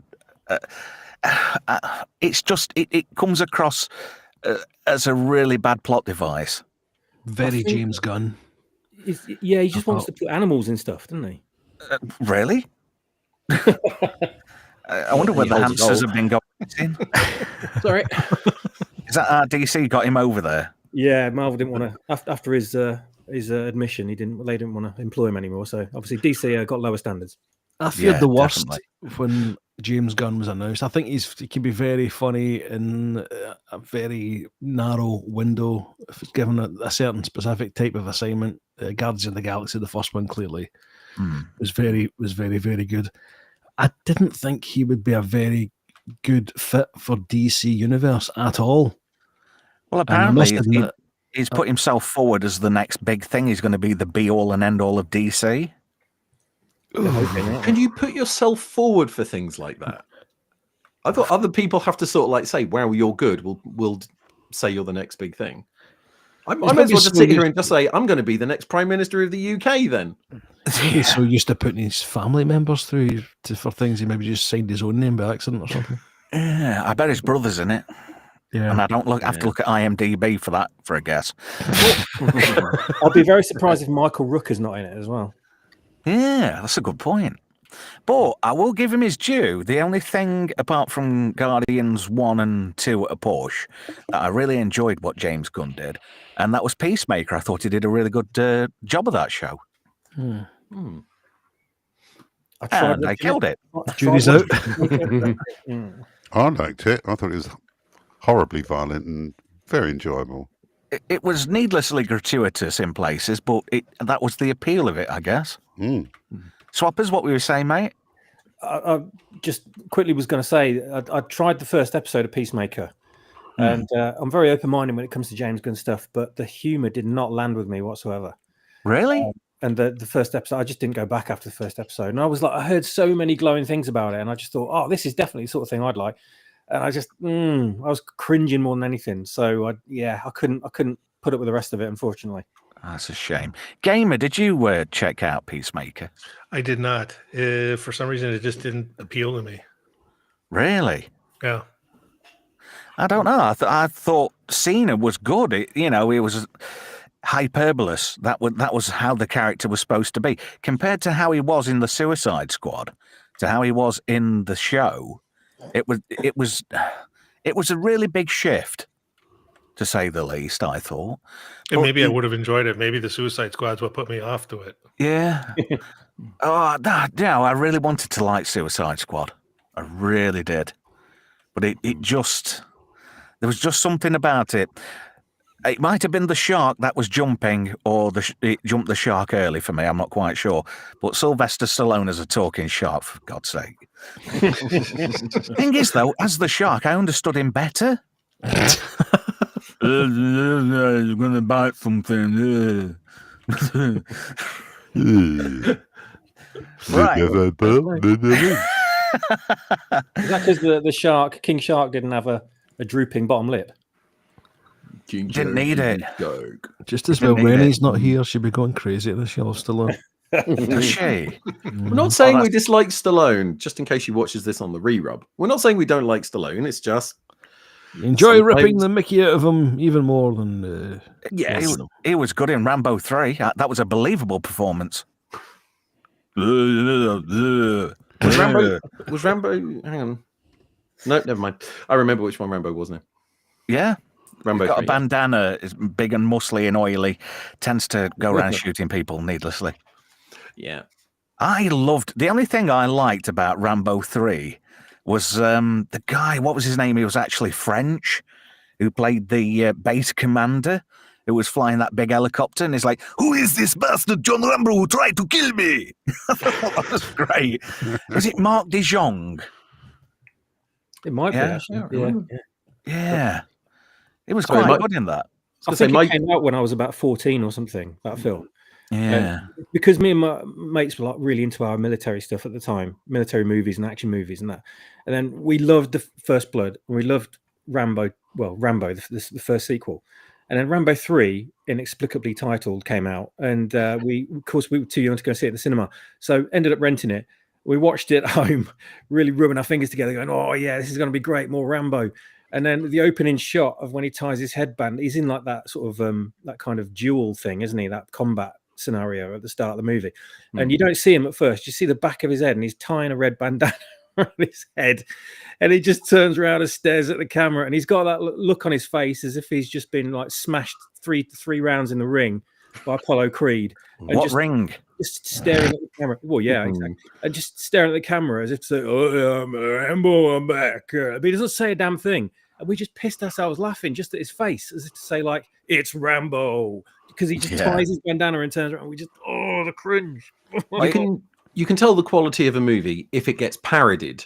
it's just it comes across as a really bad plot device. Very James Gunn. Yeah, he just wants to put animals in stuff, doesn't he? Really? I wonder where the hamsters have been going. Sorry. Is that how DC got him over there? Yeah, Marvel didn't want to after his admission. They didn't want to employ him anymore. So obviously DC got lower standards. I feared the worst definitely. when James Gunn was announced. I think he can be very funny in a very narrow window if it's given a certain specific type of assignment. Guardians of the Galaxy, the first one, clearly was very, very good. I didn't think he would be a very good fit for DC Universe at all. Well, apparently he's put himself forward as the next big thing. He's going to be the be-all and end-all of DC. Can you put yourself forward for things like that? I thought other people have to sort of like say, "Wow, you're good." We'll say you're the next big thing. I might as well just sit here and just say, "I'm going to be the next Prime Minister of the UK." Then he's so used to putting his family members through for things he maybe just signed his own name by accident or something. Yeah, I bet his brother's in it. Yeah, and I don't have to look at IMDb for that for a guess. I'll be very surprised if Michael Rooker's not in it as well. Yeah, that's a good point. But I will give him his due. The only thing, apart from Guardians 1 and 2 at a push, that I really enjoyed what James Gunn did, and that was Peacemaker. I thought he did a really good job of that show. I killed it. Jury's out. I liked it. I thought it was horribly violent and very enjoyable. It was needlessly gratuitous in places, but that was the appeal of it, I guess. Swappers, what we were saying, mate? I just quickly was going to say I tried the first episode of Peacemaker, and I'm very open-minded when it comes to James Gunn stuff, but the humour did not land with me whatsoever. Really? And the first episode, I just didn't go back after the first episode. And I was like, I heard so many glowing things about it, and I just thought, oh, this is definitely the sort of thing I'd like. And I just, I was cringing more than anything. So I couldn't put up with the rest of it, unfortunately. That's a shame. Gamer, did you check out Peacemaker? I did not. For some reason, it just didn't appeal to me. Really? Yeah. I don't know. I thought Cena was good. It was hyperbolous. That was how the character was supposed to be. Compared to how he was in the Suicide Squad, to how he was in the show, it was a really big shift, to say the least, I thought. And maybe I would have enjoyed it. Maybe the Suicide Squad's what put me off to it. Yeah. I really wanted to like Suicide Squad. I really did. But there was just something about it. It might have been the shark that was jumping, or it jumped the shark early for me. I'm not quite sure. But Sylvester Stallone as a talking shark, for God's sake. Thing is, though, as the shark, I understood him better. You're going to bite something. Right. Is that because the King Shark didn't have a drooping bottom lip? Didn't need it. Just as well, Rennie's not here, she'd be going crazy at this. You'll still on. Does she? We're not saying we dislike Stallone, just in case she watches this on the re-rub. We're not saying we don't like Stallone. It's just enjoy ripping the Mickey out of him even more than. He was good in Rambo 3. That was a believable performance. Was Rambo? Hang on. No, never mind. I remember which one Rambo was now. Yeah. Rambo got 3, a bandana, is big and muscly and oily, tends to go around shooting people needlessly. Yeah. I loved, the only thing I liked about Rambo 3 was the guy, what was his name? He was actually French, who played the base commander, who was flying that big helicopter, and he's like, "Who is this bastard John Rambo who tried to kill me?" That was great. Was it Mark de Jong? It might be, actually. Yeah. It was quite good in that. I think it came out when I was about 14 or something, that film. Yeah. Because me and my mates were like really into our military stuff at the time, military movies and action movies and that. And then we loved the First Blood, and we loved Rambo, the first sequel. And then Rambo 3, inexplicably titled, came out, and we were too young to go see it at the cinema, so ended up renting it. We watched it at home, really rubbing our fingers together, going, "Oh yeah, this is going to be great, more Rambo." And then the opening shot of when he ties his headband, he's in like that sort of that kind of duel thing, isn't he? That combat scenario at the start of the movie, and you don't see him at first. You see the back of his head, and he's tying a red bandana around his head, and he just turns around and stares at the camera, and he's got that look on his face as if he's just been like smashed three rounds in the ring by Apollo Creed. And what ring? Just staring at the camera. Well, yeah, exactly. And just staring at the camera as if to say, "Oh, I'm Rambo, I'm back." But he doesn't say a damn thing. And we just pissed ourselves laughing just at his face, as if to say, like, "It's Rambo," because he just ties his bandana and turns around. And we just, the cringe. You can tell the quality of a movie if it gets parodied,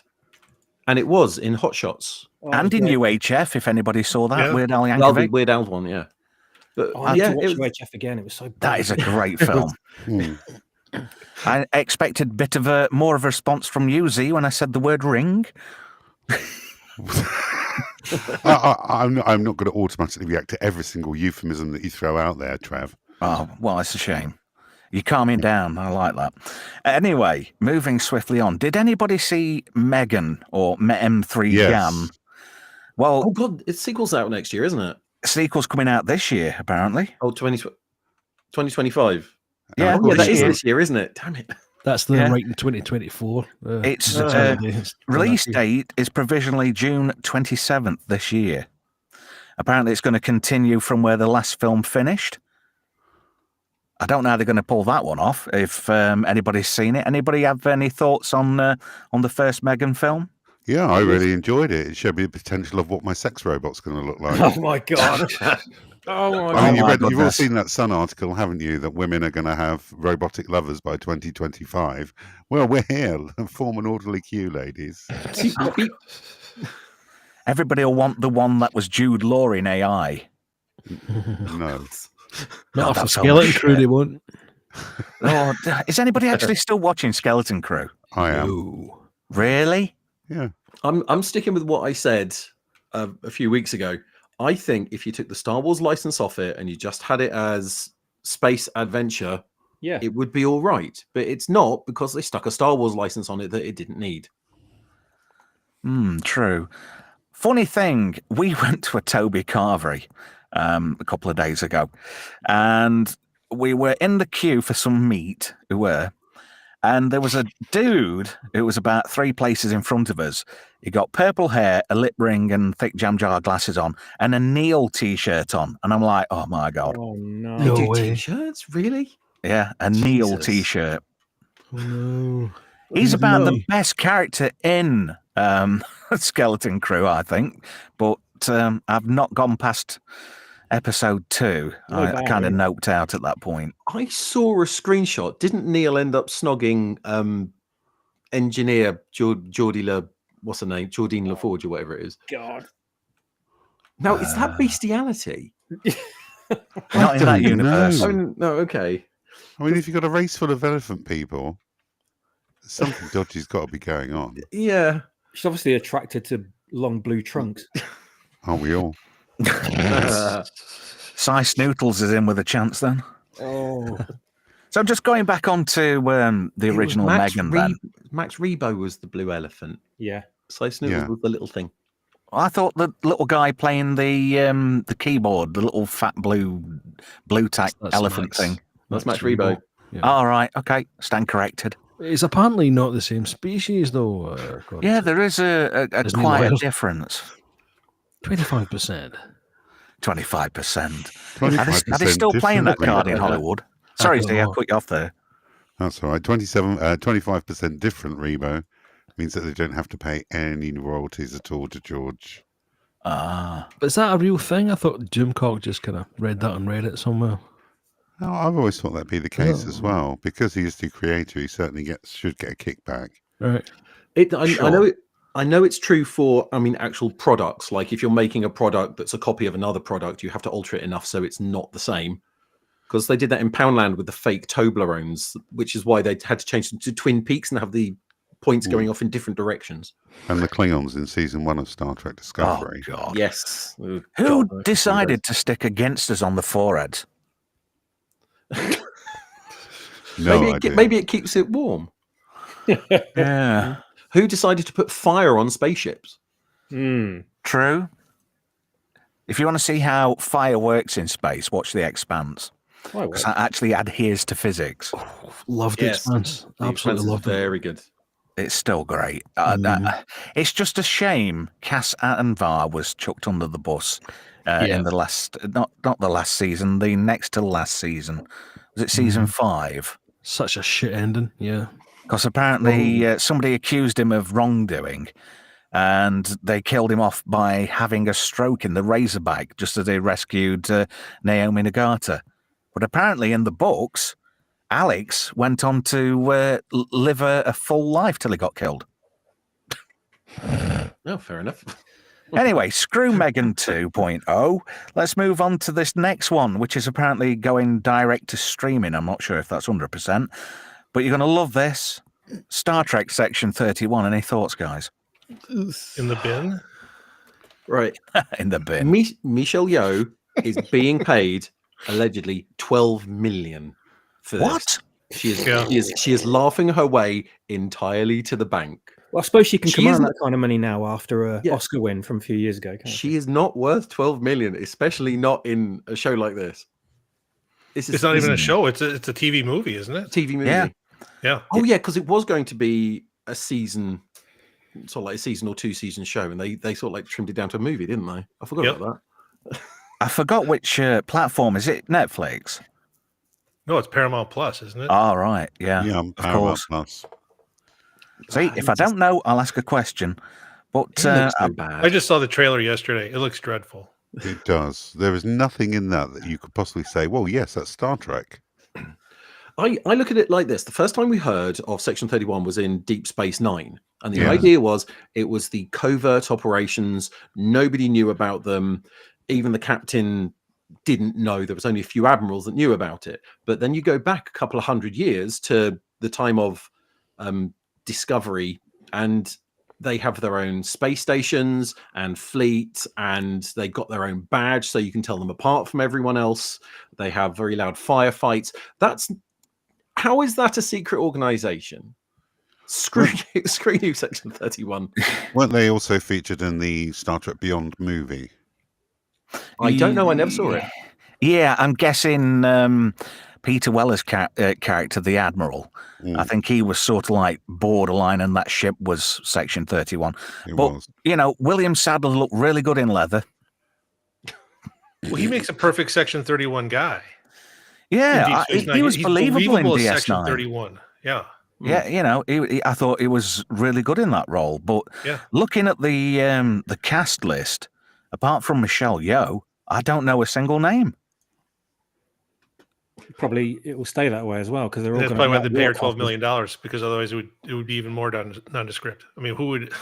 and it was in Hot Shots and in UHF. If anybody saw that, Weird Al Yankovic. Well, the Weird Al one, yeah. But I had to watch UHF again. It was so bad. That is a great film. I expected a bit of more of a response from you, Z, when I said the word ring. I'm not going to automatically react to every single euphemism that you throw out there, Trev. Oh, well, it's a shame. You're calming down. I like that. Anyway, moving swiftly on. Did anybody see Megan or M3 Gan? Well, oh god, its sequel's out next year, isn't it? Sequel's coming out this year, apparently. Oh, 2025. Yeah, that is this year, isn't it? Damn it. That's the right in 2024. Its release date is provisionally June 27th this year. Apparently, it's going to continue from where the last film finished. I don't know how they're going to pull that one off. If anybody's seen it, anybody have any thoughts on the first Megan film? Yeah, I really enjoyed it. It showed me the potential of what my sex robot's going to look like. Oh my god! You've all seen that Sun article, haven't you? That women are going to have robotic lovers by 2025. Well, we're here. Form an orderly queue, ladies. Everybody will want the one that was Jude Law in AI. No. Not for Skeleton Crew, they won't. Oh, is anybody actually still watching Skeleton Crew? I am. Ooh. Really? Yeah. I'm sticking with what I said a few weeks ago. I think if you took the Star Wars license off it and you just had it as space adventure, it would be all right. But it's not, because they stuck a Star Wars license on it that it didn't need. True. Funny thing, we went to a Toby Carvery a couple of days ago, and we were in the queue for some meat. And there was a dude who was about 3 places in front of us. He got purple hair, a lip ring, and thick jam jar glasses on, and a Neil t-shirt on. And I'm like, oh my god! Oh no! They do t-shirts, really? Yeah, a Neil t-shirt. Oh, no. He's about the best character in Skeleton Crew, I think. But I've not gone past episode 2. I kind of noped out at that point. I saw a screenshot. Didn't Neil end up snogging engineer Jordine LaForge or whatever it is? God. Now, is that bestiality? Not in that universe. Oh, no, okay. I mean, if you've got a race full of elephant people, something dodgy's got to be going on. Yeah. She's obviously attracted to long blue trunks. Aren't we all? Cy Snootles is in with a chance then. Oh. So just going back onto the original Megan then. Max Rebo was the blue elephant. Yeah. Cy Snootles was the little thing. I thought the little guy playing the keyboard, the little fat blue tack elephant thing. That's Max Rebo. Yeah. All right, okay, stand corrected. It's apparently not the same species, though. Yeah, there is a quite a difference. 25%. 25%. Are they still playing that card in Hollywood? Sorry, Steve, I cut you off there. That's all right. 25% different Rebo means that they don't have to pay any royalties at all to George. Ah. But is that a real thing? I thought Jim Cock just kind of read that on Reddit somewhere. No, I've always thought that'd be the case as well. Because he is the creator, he certainly should get a kickback. Right. I know it's true for, actual products. Like if you're making a product that's a copy of another product, you have to alter it enough so it's not the same. Because they did that in Poundland with the fake Toblerones, which is why they had to change them to Twin Peaks and have the points going off in different directions. And the Klingons in season 1 of Star Trek Discovery. Oh, God. Yes. Oh, Who God, decided to stick against us on the forehead? No idea. Maybe it keeps it warm. Yeah. Who decided to put fire on spaceships? True. If you want to see how fire works in space, watch The Expanse. Because that actually adheres to physics. Loved The Expanse. Absolutely loved it. Very good. It's still great. It's just a shame Cass Anvar was chucked under the bus in the last, not the last season, the next to last season. Was it season 5? Such a shit ending, yeah. Because apparently somebody accused him of wrongdoing, and they killed him off by having a stroke in the Razorback just as they rescued Naomi Nagata. But apparently in the books, Alex went on to live a full life till he got killed. Oh, fair enough. Anyway, screw Megan 2.0. Let's move on to this next one, which is apparently going direct to streaming. I'm not sure if that's 100%, but you're going to love this. Star Trek Section 31. Any thoughts, guys? In the bin? Right. In the bin. Michelle Yeoh is being paid allegedly $12 million for this. What? She is laughing her way entirely to the bank. Well, I suppose she can She command isn't- that kind of money now after a Oscar win from a few years ago. Can't She is not worth $12 million, especially not in a show like this. It's not even a show. It's a TV movie, isn't it? TV movie. Yeah. Oh yeah, because it was going to be a season, sort of like a season or 2 season show, and they sort of like trimmed it down to a movie, didn't they? I forgot about that. I forgot which platform. Is it Netflix? No, it's Paramount Plus, isn't it? Oh, right. Yeah, Yeah, of Paramount course. Plus. See, if I don't know, I'll ask a question. But It looks so bad. I just saw the trailer yesterday. It looks dreadful. It does. There is nothing in that you could possibly say, well, yes, that's Star Trek. I look at it like this. The first time we heard of Section 31 was in Deep Space Nine. And the idea was it was the covert operations. Nobody knew about them. Even the captain didn't know. There was only a few admirals that knew about it. But then you go back a couple of 100 years to the time of Discovery, and they have their own space stations and fleet, and they got their own badge so you can tell them apart from everyone else. They have very loud firefights. How is that a secret organization? Screw you, Section 31. Weren't they also featured in the Star Trek Beyond movie? I don't know. I never saw it. Yeah, I'm guessing Peter Weller's character, the Admiral. I think he was sort of like borderline, and that ship was Section 31. But, you know, William Sadler looked really good in leather. Well, he makes a perfect Section 31 guy. Yeah, he was believable in DS9. Section 31. Yeah. Yeah, you know, I thought he was really good in that role. But looking at the cast list, apart from Michelle Yeoh, I don't know a single name. Probably it will stay that way as well, because they're all. That's going probably why they pay her $12 million, because otherwise it would be even more nondescript. I mean, who would?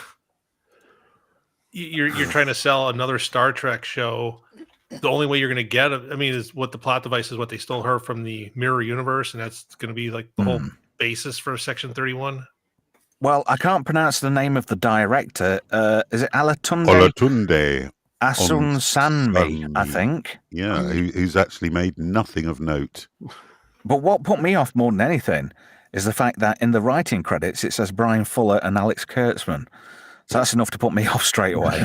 You're trying to sell another Star Trek show. The only way you're going to get it, I mean, is what the plot device is, what they stole her from the mirror universe, and that's going to be like the whole basis for Section 31. Well, I can't pronounce the name of the director. Is it Alatunde? Olatunde Asunsanmi, I think. Yeah, who's actually made nothing of note. But what put me off more than anything is the fact that in the writing credits it says Brian Fuller and Alex Kurtzman. So that's enough to put me off straight away.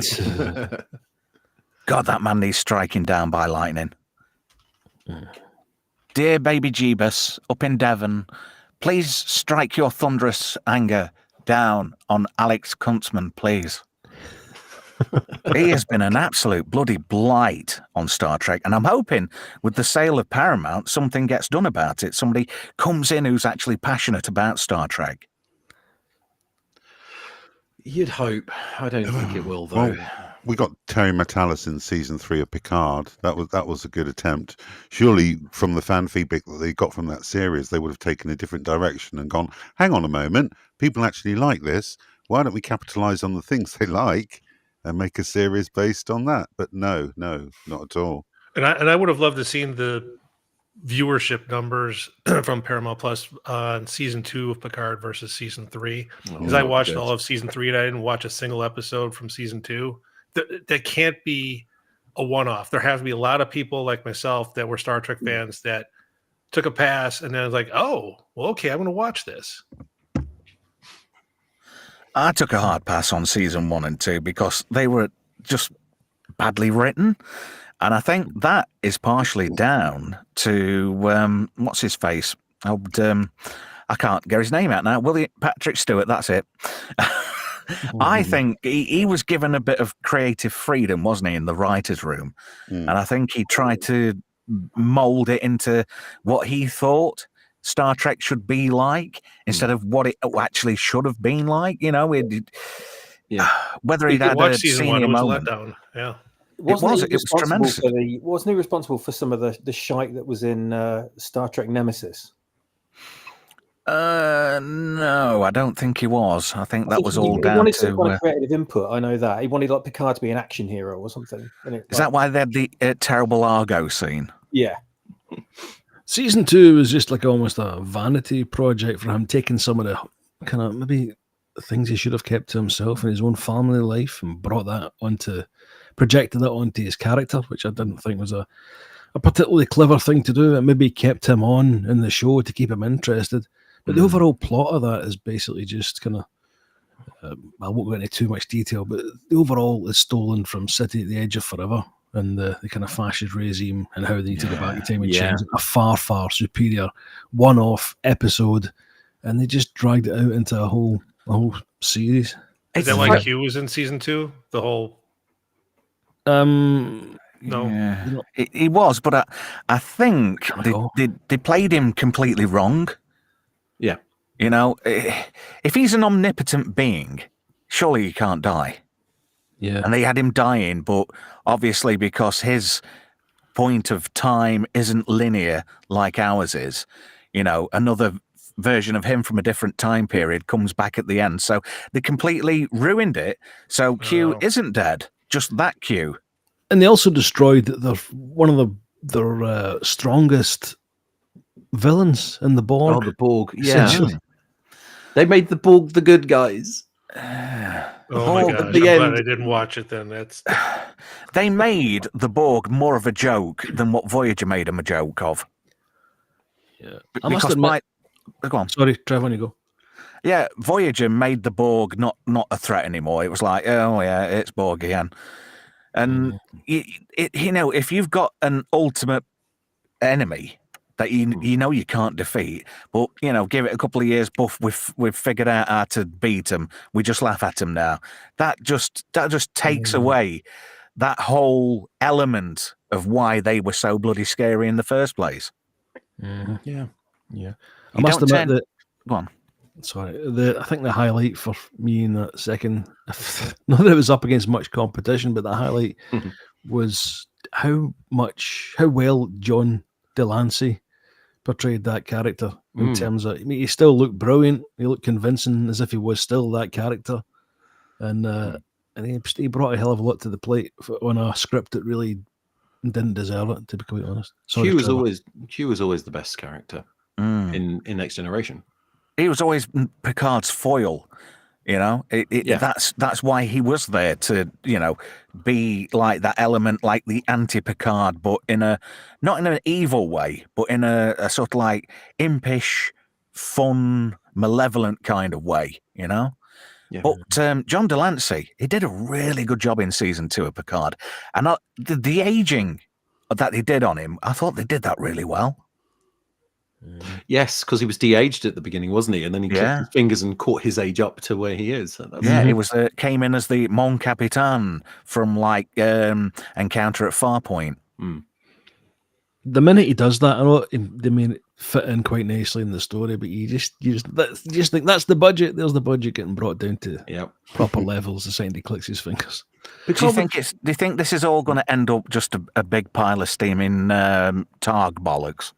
God, that man needs striking down by lightning. Dear baby Jeebus, up in Devon, please strike your thunderous anger down on Alex Kurtzman, please. He has been an absolute bloody blight on Star Trek, and I'm hoping with the sale of Paramount, something gets done about it. Somebody comes in who's actually passionate about Star Trek. You'd hope. I don't think it will, though. Well, we got Terry Matalas in season 3 of Picard. That was a good attempt. Surely, from the fan feedback that they got from that series, they would have taken a different direction and gone, hang on a moment, people actually like this. Why don't we capitalize on the things they like and make a series based on that? But no, not at all. And I would have loved to seen the viewership numbers from Paramount Plus on season 2 of Picard versus season 3. Because I watched all of season 3 and I didn't watch a single episode from season 2. That can't be a one-off. There have to be a lot of people like myself that were Star Trek fans that took a pass and then was like, oh, well, okay, I'm going to watch this. I took a hard pass on season 1 and 2 because they were just badly written. And I think that is partially down to, what's his face? I can't get his name out now. William Patrick Stewart, that's it. I think he was given a bit of creative freedom, wasn't he, in the writer's room? And I think he tried to mold it into what he thought Star Trek should be like instead of what it actually should have been like. You know, whether he'd had a senior moment. Letdown. Yeah. It was tremendous. Wasn't he responsible for some of the shite that was in Star Trek Nemesis? No, I don't think he was. I think that was all down to... He wanted some kind of creative input, I know that. He wanted like Picard to be an action hero or something. Is that why they had the terrible Argo scene? Yeah. Season 2 was just like almost a vanity project for him, taking some of the kind of maybe things he should have kept to himself in his own family life and projected that onto his character, which I didn't think was a particularly clever thing to do. It maybe kept him on in the show to keep him interested. But the overall plot of that is basically just kind of, I won't go into too much detail, but the overall is stolen from City at the Edge of Forever and the kind of fascist regime and how they need to go back in time and change a far, far superior one-off episode. And they just dragged it out into a whole series. Is that like Q was in season 2? The whole... No, he was, but I think they played him completely wrong. Yeah, you know, if he's an omnipotent being, surely he can't die. Yeah, and they had him dying, but obviously because his point of time isn't linear like ours is, you know, another version of him from a different time period comes back at the end. So they completely ruined it. So Q isn't dead, just that Q. And they also destroyed one of their strongest villains in the Borg. Oh, the Borg. Yeah. They made the Borg the good guys. Oh my gosh, I'm glad I didn't watch it then. They made the Borg more of a joke than what Voyager made them a joke of. Yeah. I must admit... Go on. Sorry, Trev, on you go. Yeah, Voyager made the Borg not a threat anymore. It was like, oh yeah, it's Borg again. And you know, if you've got an ultimate enemy that you know you can't defeat, but you know, give it a couple of years, buff, we've figured out how to beat them. We just laugh at them now. That just takes away that whole element of why they were so bloody scary in the first place. Yeah. I must admit that. Go on. Sorry, I think the highlight for me in that second, not that it was up against much competition, but the highlight was how well John Delancey portrayed that character in terms of, I mean, he still looked brilliant. He looked convincing as if he was still that character. And he brought a hell of a lot to the plate on a script that really didn't deserve it, to be quite honest. Q was always the best character in Next Generation. He was always Picard's foil, you know. That's why he was there to, you know, be like that element, like the anti-Picard, but not in an evil way, but in a sort of like impish, fun, malevolent kind of way, you know. Yeah. But John Delancey, he did a really good job in season 2 of Picard, and the aging that they did on him, I thought they did that really well. Yes, because he was de-aged at the beginning, wasn't he? And then he clicked his fingers and caught his age up to where he is. He was came in as the Mon Capitan from like Encounter at Farpoint. The minute he does that, I know they may fit in quite nicely in the story, but you just think that's the budget. There's the budget getting brought down to proper levels the second he clicks his fingers. Do you think this is all going to end up just a big pile of steaming Targ bollocks?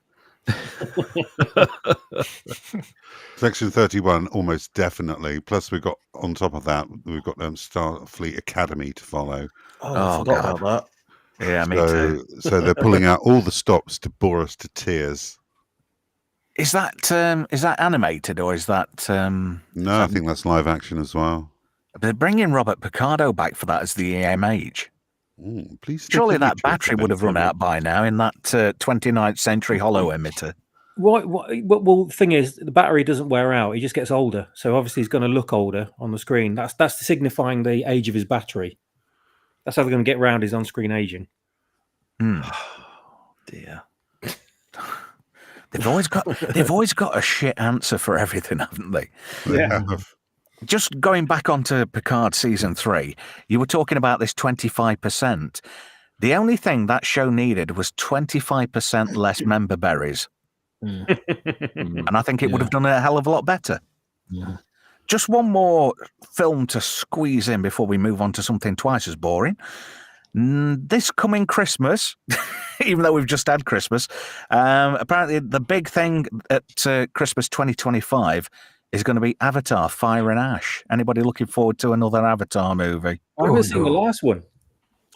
Section 31 almost definitely. Plus we've got, on top of that, we've got Starfleet Academy to follow. I forgot about that. Yeah, me too. So they're pulling out all the stops to bore us to tears. Is that animated or is that? No, I think that's live action as well. They're bringing Robert Picardo back for that as the EMH. Please. Surely that battery would have run out by now in that 29th century hollow emitter. Well, the thing is, the battery doesn't wear out; he just gets older. So obviously, he's going to look older on the screen. That's signifying the age of his battery. That's how they're going to get around his on-screen aging. Dear. They've always got a shit answer for everything, haven't they? Yeah. Just going back onto Picard season 3, you were talking about this 25%. The only thing that show needed was 25% less member berries. And I think it would have done a hell of a lot better. Yeah. Just one more film to squeeze in before we move on to something twice as boring. This coming Christmas, even though we've just had Christmas, apparently the big thing at Christmas 2025 is going to be Avatar: Fire and Ash. Anybody looking forward to another Avatar movie? I haven't seen the last one.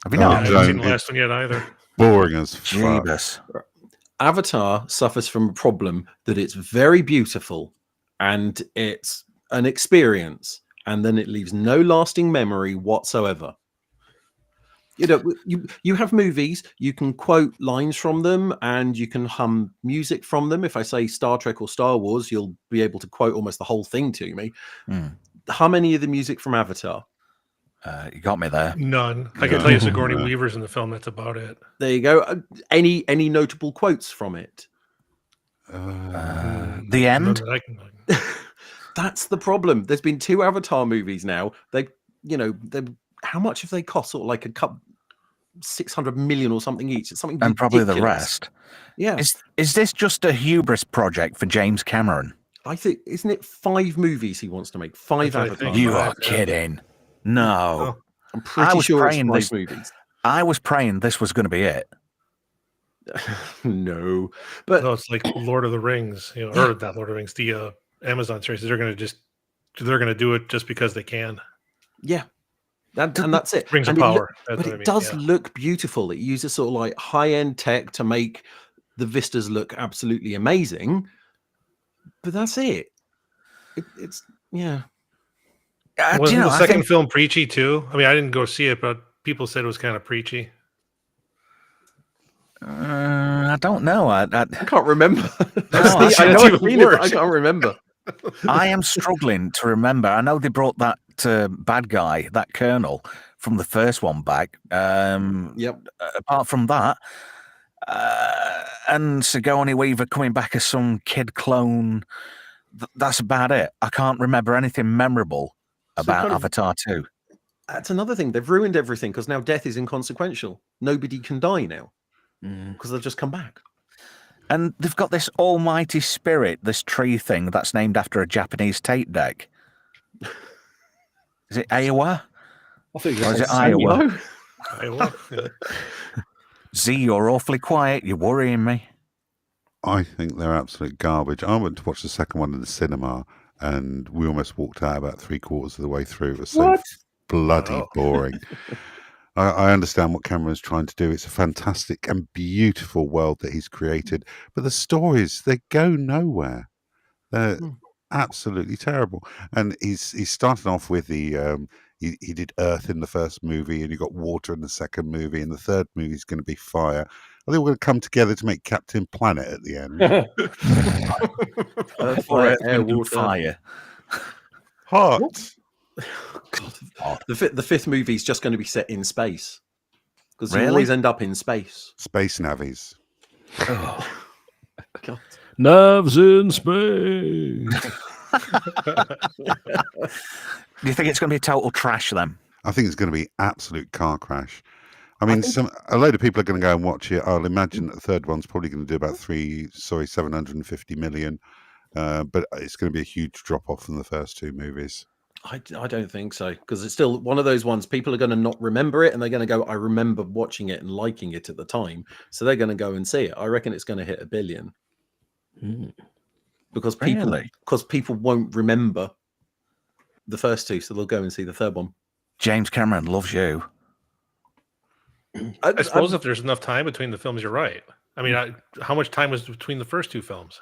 Have you not? I haven't seen the last one yet either. Boring as fuck. Jeebus. Avatar suffers from a problem that it's very beautiful and it's an experience, and then it leaves no lasting memory whatsoever. You know, you have movies, you can quote lines from them and you can hum music from them. If I say Star Trek or Star Wars, you'll be able to quote almost the whole thing to me. Hum any of the music from Avatar. You got me there. None. I can tell you Sigourney Weaver's in the film. That's about it. There you go. Any notable quotes from it? The end? That's the problem. There's been 2 Avatar movies now. They how much have they cost? Sort of like a couple, 600 million or something each. It's something and probably the ridiculous. rest. Yeah. Is this just a hubris project for James Cameron? I think, isn't it 5 movies he wants to make? 5 Avatar. You are kidding. No. I'm pretty sure it's 5 movies. I was praying this was going to be it. No. But no, it's like Lord of the Rings, or not Lord of the Rings, the Amazon series. They're going to do it just because they can. Yeah. And that's it. Rings of and power. But it does look beautiful. It uses sort of like high-end tech to make the vistas look absolutely amazing. But that's it. It's yeah. Wasn't the second film preachy too? I mean, I didn't go see it, but people said it was kind of preachy. I don't know. I can't remember. I can't remember. I am struggling to remember. I know they brought that bad guy, that colonel, from the first one back. Yep. Apart from that, and Sigourney Weaver coming back as some kid clone. That's about it. I can't remember anything memorable about Avatar 2. That's another thing. They've ruined everything because now death is inconsequential. Nobody can die now because they'll just come back. And they've got this almighty spirit, this tree thing that's named after a Japanese tape deck. Is it Iowa? I think or is it Iowa? Iowa. Yeah. Z, you're awfully quiet. You're worrying me. I think they're absolute garbage. I went to watch the second one in the cinema, and we almost walked out about 3/4 of the way through. It was so bloody boring. I understand what Cameron's trying to do. It's a fantastic and beautiful world that he's created, but the stories, they go nowhere. They're absolutely terrible. And he's starting off with the he did Earth in the first movie, and you got water in the second movie, and the third movie is going to be fire. Are they all going to come together to make Captain Planet at the end? Earth, fire, water, fire. Hot. God. The fifth movie is just going to be set in space because you Really? always end up in space. Space navies. Oh. God. Nerves in space. Do you think it's going to be a total trash then? I think it's going to be absolute car crash. I mean, a load of people are going to go and watch it. I'll imagine that the third one's probably going to do about 750 million. But it's going to be a huge drop off from the first 2 movies. I don't think so, because it's still one of those ones people are going to not remember it, and they're going to go, I remember watching it and liking it at the time. So they're going to go and see it. I reckon it's going to hit 1 billion. Because people won't remember the first 2, so they'll go and see the third one. James Cameron loves you. I suppose if there's enough time between the films, you're right. I mean, how much time was between the first two films?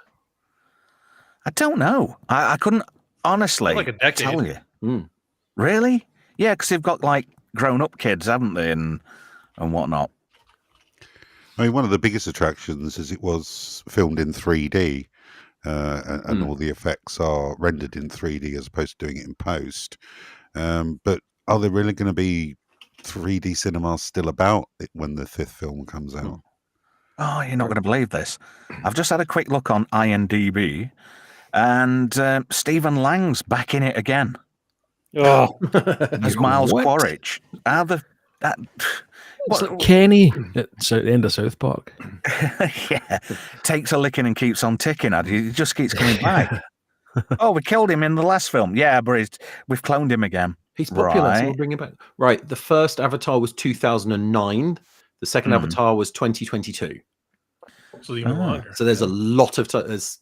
I don't know. I couldn't honestly Like a decade. tell you. Really? Yeah, because they've got like grown-up kids, haven't they, and whatnot. I mean, one of the biggest attractions is it was filmed in 3D, and all the effects are rendered in 3D as opposed to doing it in post. But are there really going to be 3D cinemas still about when the fifth film comes out? Oh, you're not going to believe this. I've just had a quick look on IMDb, and Stephen Lang's back in it again. Oh, As Miles What? Quaritch. How the that? It's like Kenny at the end of South Park. Yeah, takes a licking and keeps on ticking. He just keeps coming back. Oh, we killed him in the last film. Yeah, but we've cloned him again. He's popular, so Right. we'll bring him back. Right. The first Avatar was 2009. The second Avatar was 2022. So even longer. So there's a lot of time. There's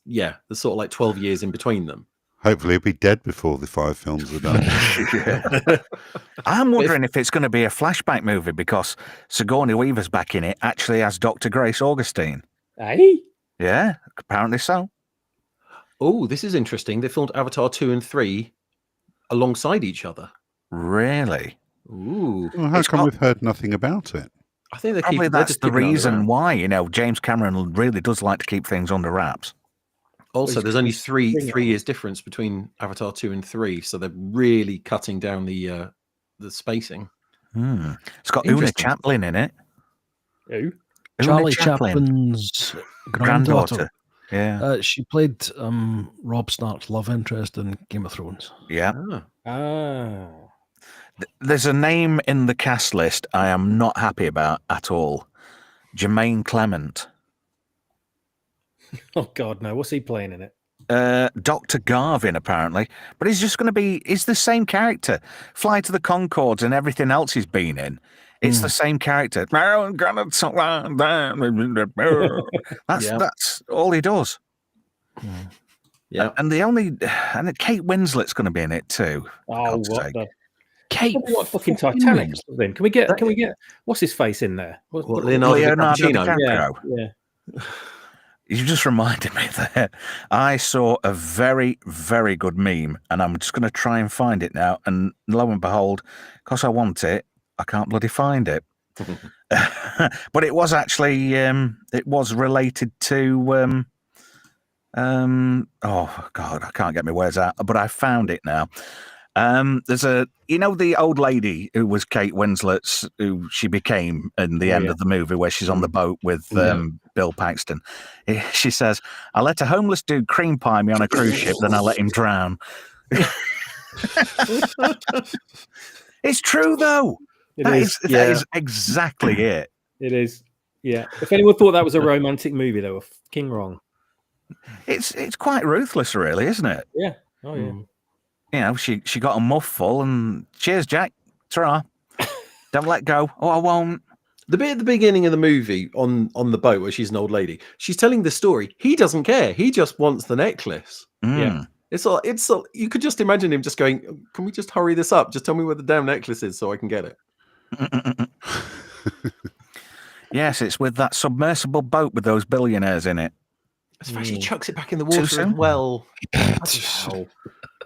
sort of like 12 years in between them. Hopefully, he'll be dead before the 5 films are done. I'm wondering if it's going to be a flashback movie because Sigourney Weaver's back in it, actually as Dr. Grace Augustine. hey, Yeah, apparently so. Oh, this is interesting. They filmed Avatar 2 and 3 alongside each other. Really? Ooh. Well, how It's come got- we've heard nothing about it? I think they're Probably keeping, they're that's just the keeping it reason around. why, James Cameron really does like to keep things under wraps. Also, there's only three bring it years difference between Avatar 2 and 3, so they're really cutting down the spacing. It's got Una Interesting. Chaplin in it. who? Una Charlie Chaplin's granddaughter. Yeah. She played Rob Stark's love interest in Game of Thrones. Yeah. Ah. There's a name in the cast list I am not happy about at all. Jermaine Clement. Oh God, no! What's he playing in it? Dr. Garvin, apparently. But he's just going to he's the same character. Fly to the Conchords and everything else he's been in. It's the same character. That's all he does. Yeah. And Kate Winslet's going to be in it too. for Oh, God's what sake. the? Kate What fucking Titanic? Then can we get what's his face in there? What, Leonardo DiCaprio? DiCaprio. Yeah. You just reminded me that I saw a very, very good meme, and I'm just going to try and find it now. And lo and behold, because I want it, I can't bloody find it. But it was actually, it was related to, oh God, I can't get my words out, but I found it now. There's the old lady who was Kate Winslet's, who she became in the end of the movie, where she's on the boat with Bill Paxton. She says, "I let a homeless dude cream pie me on a cruise ship, then I let him drown." It's true, though. That is exactly it. It is. Yeah. If anyone thought that was a romantic movie, they were fucking wrong. It's quite ruthless, really, isn't it? Yeah. Oh yeah. She got a muff full, and cheers, Jack. Ta-ra. Don't let go. Oh, I won't. The bit at the beginning of the movie on the boat where she's an old lady, she's telling the story. He doesn't care. He just wants the necklace. Yeah. It's all. You could just imagine him just going, "Can we just hurry this up? Just tell me where the damn necklace is so I can get it." Yes, it's with that submersible boat with those billionaires in it. Especially chucks it back in the water as soon? well.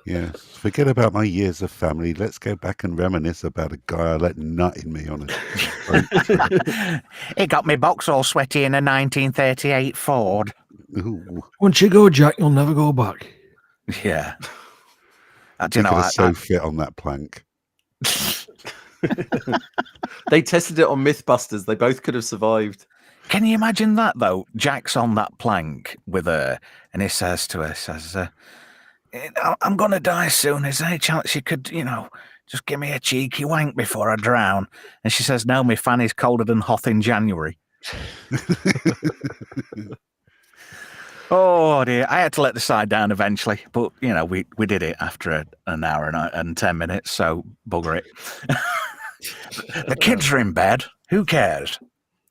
Yeah, forget about my years of family. Let's go back and reminisce about a guy I let nut in me on it. It got me box all sweaty in a 1938 Ford. Ooh, Once you go, Jack, you'll never go back. Yeah. you could have so fit on that plank. They tested it on Mythbusters. They both could have survived. Can you imagine that, though? Jack's on that plank with her, and he says to her, "I'm going to die soon. Is there any chance you could, just give me a cheeky wank before I drown?" And she says, "No, my fanny's colder than Hoth in January." Oh, dear. I had to let the side down eventually, but, we did it after an hour and 10 minutes, so bugger it. The kids are in bed. Who cares?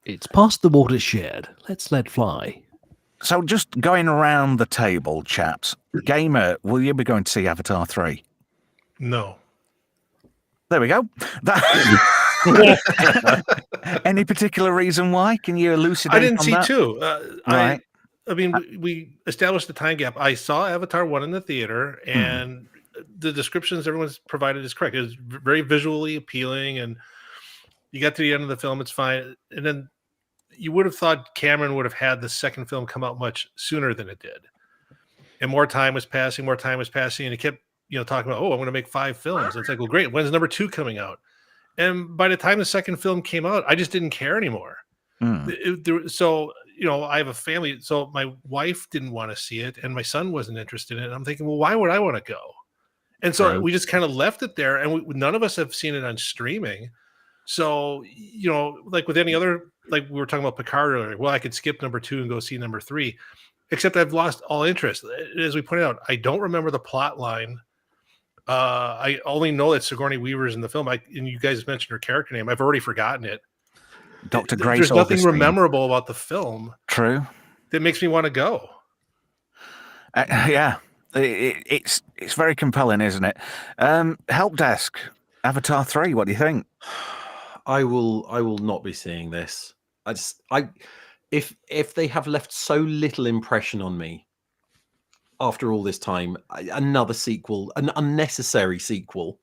It's past the watershed. Let's let fly. So just going around the table, chaps. Gamer, will you be going to see Avatar 3? No. There we go. Any particular reason why? Can you elucidate? I didn't on see that? 2. Right. I mean, we established the time gap. I saw Avatar 1 in the theater, and the descriptions everyone's provided is correct. It was very visually appealing, and you got to the end of the film, it's fine. And then you would have thought Cameron would have had the second film come out much sooner than it did. And more time was passing, and he kept, talking about, I'm going to make 5 films. It's like, well, great. When's number 2 coming out? And by the time the second film came out, I just didn't care anymore. So, I have a family. So my wife didn't want to see it, and my son wasn't interested in it. And I'm thinking, well, why would I want to go? And so we just kind of left it there, and none of us have seen it on streaming. So, like with any other, like we were talking about Picard earlier, well, I could skip number 2 and go see number 3, except I've lost all interest. As we pointed out, I don't remember the plot line. I only know that Sigourney Weaver's in the film. And you guys mentioned her character name. I've already forgotten it. Dr. Grace. There's nothing memorable about the film. True. That makes me want to go. Yeah, it's very compelling, isn't it? Help desk, Avatar 3. What do you think? I will not be seeing this. If they have left so little impression on me after all this time, another sequel, an unnecessary sequel,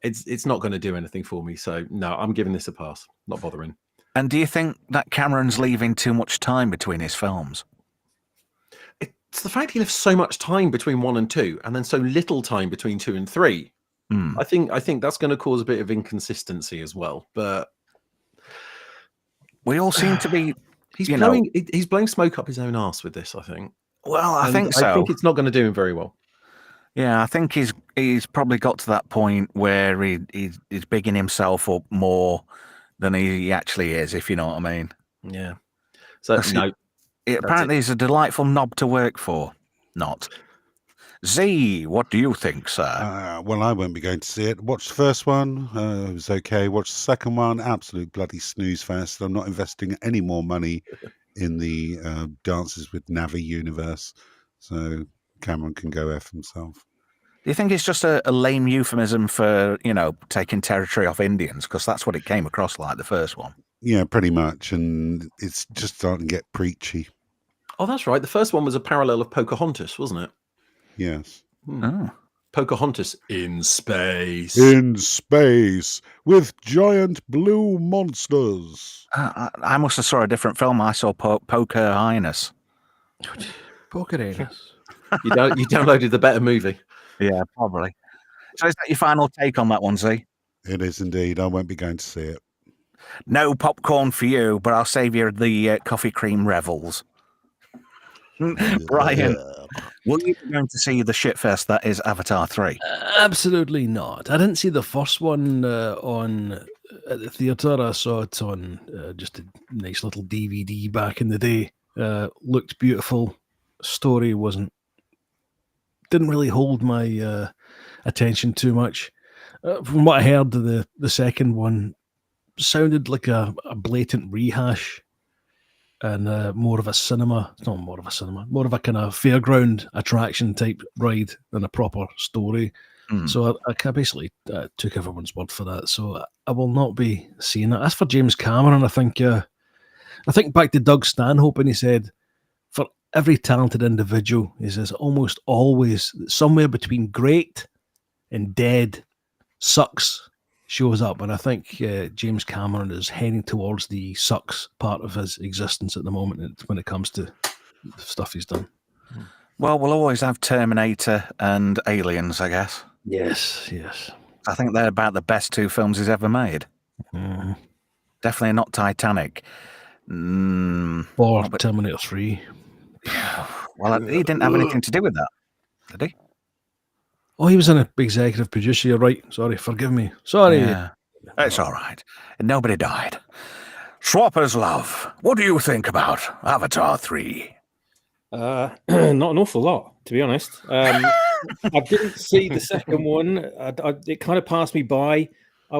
it's not going to do anything for me. So no, I'm giving this a pass. Not bothering. And do you think that Cameron's leaving too much time between his films? It's the fact he left so much time between 1 and 2, and then so little time between 2 and 3. I think that's going to cause a bit of inconsistency as well. But we all seem to be. He's blowing smoke up his own arse with this, I think. Well, I think so. I think it's not going to do him very well. Yeah, I think he's probably got to that point where he's bigging himself up more than he actually is, if you know what I mean. Yeah. So apparently he's a delightful knob to work for. Not. Z, what do you think, sir? Well, I won't be going to see it. Watched the first one. It was okay. Watched the second one. Absolute bloody snooze fest. I'm not investing any more money in the Dances with Navi universe. So Cameron can go F himself. Do you think it's just a lame euphemism for, taking territory off Indians? Because that's what it came across like, the first one. Yeah, pretty much. And it's just starting to get preachy. Oh, that's right. The first one was a parallel of Pocahontas, wasn't it? Yes. Oh. Pocahontas in space. In space with giant blue monsters. I must have saw a different film. I saw Poker Highness. Poker Highness. You downloaded the better movie. Yeah, probably. So is that your final take on that one, Z? It is indeed. I won't be going to see it. No popcorn for you, but I'll save you the coffee cream revels. Brian, will you be going to see the shitfest that is Avatar 3? Absolutely not. I didn't see the first one at the theatre. I saw it on just a nice little DVD back in the day. Looked beautiful. Story didn't really hold my attention too much. From what I heard, the second one sounded like a blatant rehash. And more of a kind of fairground attraction type ride than a proper story. So I basically took everyone's word for that. So I will not be seeing that. As for James Cameron, I think back to Doug Stanhope, and he said, for every talented individual, he says almost always somewhere between great and dead sucks shows up, and I think James Cameron is heading towards the sucks part of his existence at the moment when it comes to the stuff he's done. Well, we'll always have Terminator and Aliens, I guess. Yes. I think they're about the best 2 films he's ever made. Definitely not Titanic. Or Terminator 3. Well, he didn't have anything to do with that, did he? Oh, he was an executive producer. You're right. Sorry, forgive me. Sorry. Yeah. It's all right. Nobody died. Swapper's Love, what do you think about Avatar 3? Not an awful lot, to be honest. I didn't see the second one. It kind of passed me by. I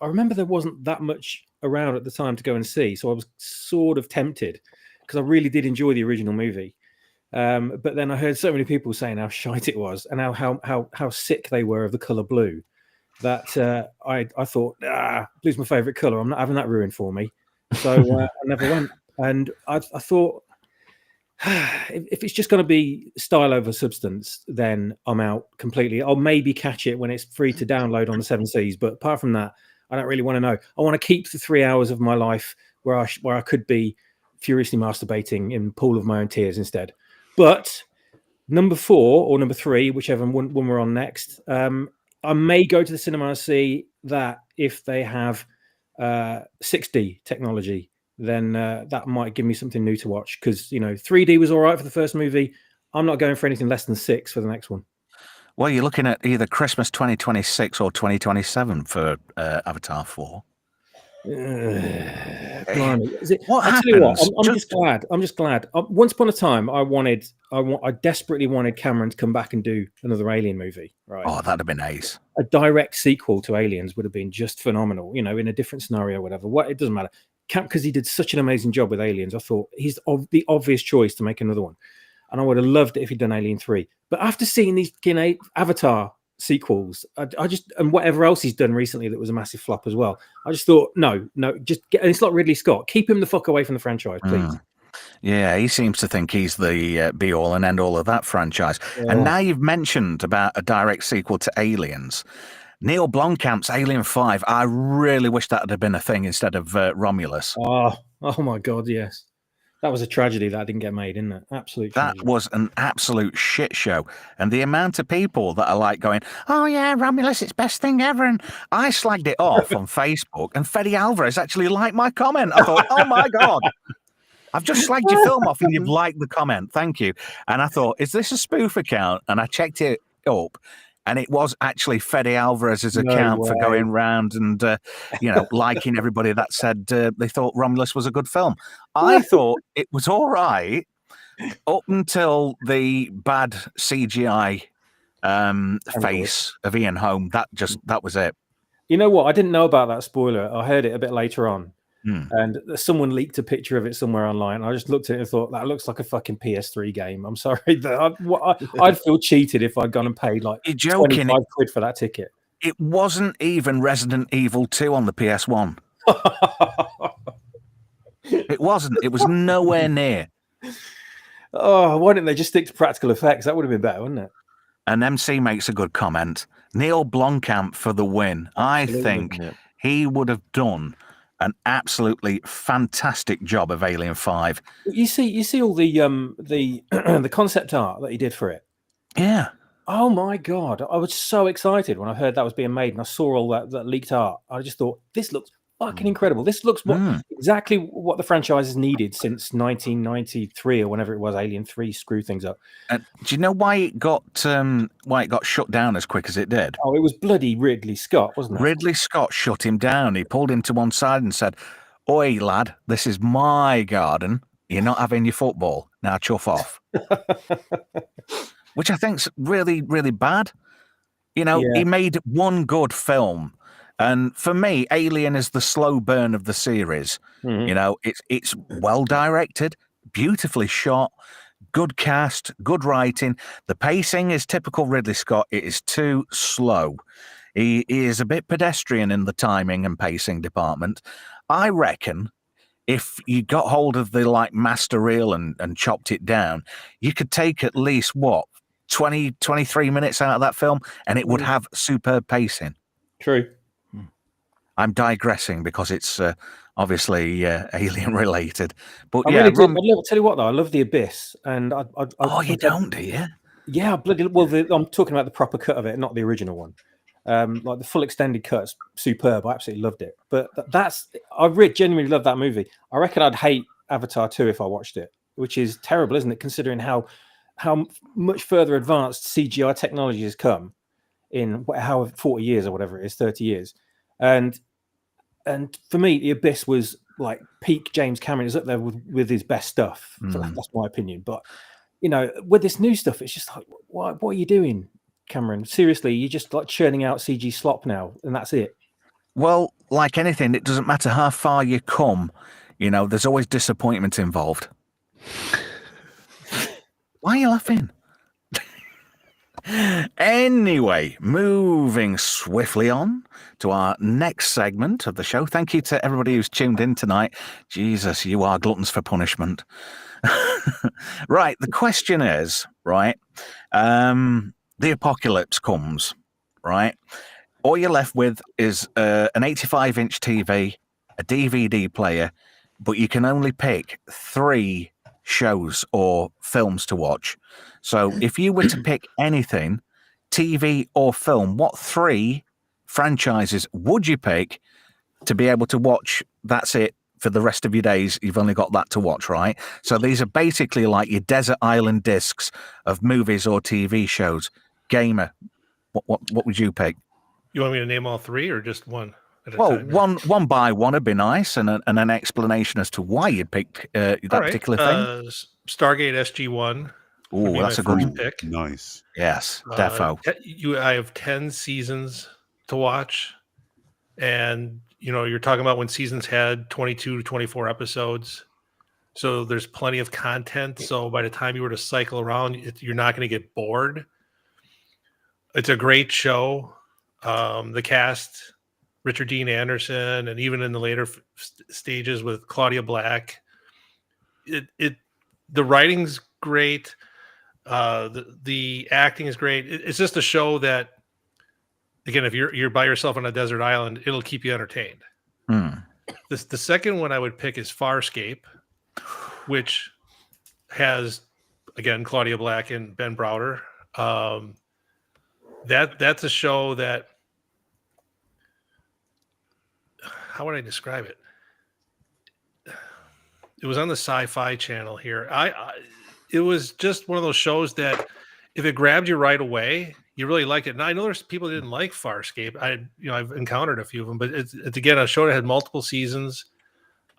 remember there wasn't that much around at the time to go and see, so I was sort of tempted because I really did enjoy the original movie. But then I heard so many people saying how shite it was and how sick they were of the color blue that I thought, blue's my favorite color. I'm not having that ruined for me. So I never went. And I thought, if it's just going to be style over substance, then I'm out completely. I'll maybe catch it when it's free to download on the 7 Seas, but apart from that, I don't really want to know. I want to keep the 3 hours of my life where I could be furiously masturbating in pool of my own tears instead. But number 4 or number 3, whichever one we're on next, I may go to the cinema and see that if they have 6D technology, then that might give me something new to watch, because 3D was all right for the first movie. I'm not going for anything less than 6 for the next one. Well, you're looking at either Christmas 2026 or 2027 for Avatar 4. Blimey. What I happens? tell you what, I'm just glad. Once upon a time, I desperately wanted Cameron to come back and do another Alien movie. Right? Oh, that'd have been ace. A direct sequel to Aliens would have been just phenomenal. In a different scenario, or whatever. It doesn't matter. Because he did such an amazing job with Aliens, I thought he's the obvious choice to make another one. And I would have loved it if he'd done Alien 3. But after seeing these Avatar sequels, I just, and whatever else he's done recently that was a massive flop as well, I just thought, no, just get, and it's like Ridley Scott. Keep him the fuck away from the franchise, please. Yeah, he seems to think he's the be-all and end-all of that franchise. Yeah. And now you've mentioned about a direct sequel to Aliens. Neil Blomkamp's Alien 5, I really wish that had been a thing instead of Romulus. Oh my God, yes. That was a tragedy that didn't get made, isn't it? Absolute tragedy. That was an absolute shit show. And the amount of people that are like going, oh yeah, Romulus, it's best thing ever. And I slagged it off on Facebook, and Fede Alvarez actually liked my comment. I thought, oh my God. I've just slagged your film off and you've liked the comment. Thank you. And I thought, is this a spoof account? And I checked it up. And it was actually Fede Alvarez's account for going round and, liking everybody that said they thought Romulus was a good film. I thought it was all right up until the bad CGI face of Ian Holm. That was it. You know what? I didn't know about that spoiler. I heard it a bit later on. And someone leaked a picture of it somewhere online. I just looked at it and thought, that looks like a fucking PS3 game. I'm sorry. I'd feel cheated if I'd gone and paid like 25 quid for that ticket. It wasn't even Resident Evil 2 on the PS1. It wasn't. It was nowhere near. Oh, why didn't they just stick to practical effects? That would have been better, wouldn't it? And MC makes a good comment. Neil Blomkamp for the win. Absolutely. I think he would have done an absolutely fantastic job of Alien 5. You see all the the concept art that he did for it. Yeah. Oh my God. I was so excited when I heard that was being made and I saw all that leaked art. I just thought, this looks fucking incredible. This looks exactly what the franchise has needed since 1993 or whenever it was. Alien 3 screw things up. Do you know why it got shut down as quick as it did? Oh, it was bloody Ridley Scott, wasn't it? Ridley Scott shut him down. He pulled him to one side and said, "Oi, lad, this is my garden. You're not having your football. Now chuff off." Which I think's really, really bad. He made one good film. And for me, Alien is the slow burn of the series. Mm-hmm. It's well directed, beautifully shot, good cast, good writing. The pacing is typical Ridley Scott. It is too slow. He is a bit pedestrian in the timing and pacing department. I reckon if you got hold of the master reel and chopped it down, you could take at least 23 minutes out of that film and it would have superb pacing. True. I'm digressing because it's obviously alien related. But I really I'd tell you what though, I love The Abyss, and you don't, do you? Yeah, I'm talking about the proper cut of it, not the original one. Like the full extended cut's superb. I absolutely loved it. But I genuinely love that movie. I reckon I'd hate Avatar 2 if I watched it, which is terrible, isn't it? Considering how much further advanced CGI technology has come in 40 years or whatever it is, 30 years. And for me, The Abyss was like peak James Cameron. Is up there with his best stuff. So that's my opinion. But with this new stuff, it's just like, what are you doing, Cameron? Seriously, you're just like churning out CG slop now, and that's it. Well, like anything, it doesn't matter how far you come. There's always disappointment involved. Why are you laughing? Anyway, moving swiftly on to our next segment of the show. Thank you to everybody who's tuned in tonight. Jesus, you are gluttons for punishment. Right, the question is, right, the apocalypse comes, right? All you're left with is an 85-inch TV, a DVD player, but you can only pick 3 shows or films to watch. So if you were to pick anything, TV or film, what 3 franchises would you pick to be able to watch? That's it for the rest of your days. You've only got that to watch, right? So these are basically like your desert island discs of movies or TV shows. Gamer, what would you pick? You want me to name all 3 or just one at a Well, time? one by one would be nice, and an explanation as to why you'd pick that particular thing. Stargate SG-1. Oh, that's a good pick. Nice. Yes, defo. I have 10 seasons to watch, and you're talking about when seasons had 22 to 24 episodes, so there's plenty of content. So by the time you were to cycle around, you're not going to get bored. It's a great show. The cast, Richard Dean Anderson, and even in the later stages with Claudia Black, the writing's great. The acting is great. It's just a show that, again, if you're by yourself on a desert island, it'll keep you entertained. The second one I would pick is Farscape, which has, again, Claudia Black and Ben Browder. That's a show that, how would I describe it? It was on the Sci-Fi Channel here. It was just one of those shows that if it grabbed you right away, you really liked it. And I know there's people that didn't like Farscape. I've encountered a few of them, but it's again a show that had multiple seasons.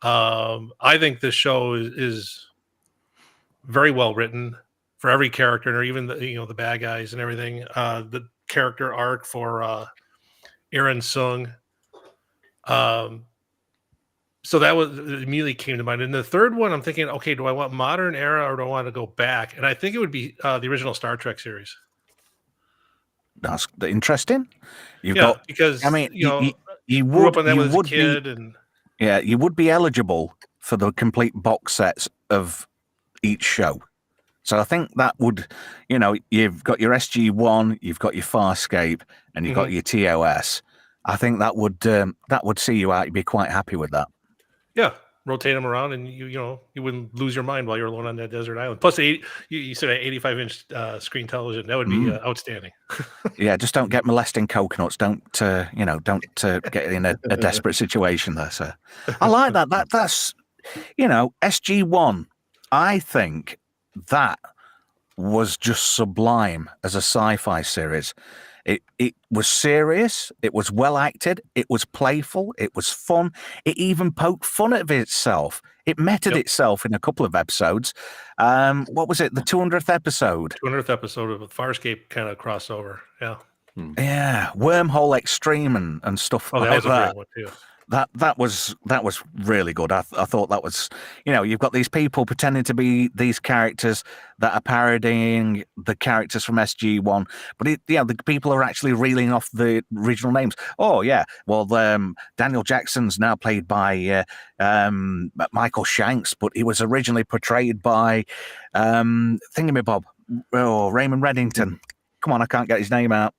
I think this show is very well written for every character, or even the bad guys and everything. The character arc for Aaron Sung. So that was immediately came to mind. And the third one, I'm thinking, okay, do I want modern era or do I want to go back? And I think it would be the original Star Trek series. That's interesting. Because I mean, you grew would up on that as a be, kid, and you would be eligible for the complete box sets of each show. So I think that would, you've got your SG-1, you've got your Farscape, and you've got your TOS. I think that would see you out. You'd be quite happy with that. Yeah, rotate them around, and you wouldn't lose your mind while you're alone on that desert island. Plus, you said an 85-inch screen television. That would be outstanding. Yeah, just don't get molesting coconuts. Don't get in a desperate situation there, sir. I like that. That's SG-1. I think that was just sublime as a sci-fi series. It was serious. It was well acted. It was playful. It was fun. It even poked fun at itself. It meted itself in a couple of episodes. What was it? The 200th episode. 200th episode of Farscape kind of crossover. Yeah. Yeah. Wormhole Extreme and stuff like that. That was a great one too. That was really good. I thought that was, you've got these people pretending to be these characters that are parodying the characters from SG-1, but the people are actually reeling off the original names. Oh yeah, well Daniel Jackson's now played by Michael Shanks, but he was originally portrayed by Thingamabob, Raymond Reddington. Come on, I can't get his name out.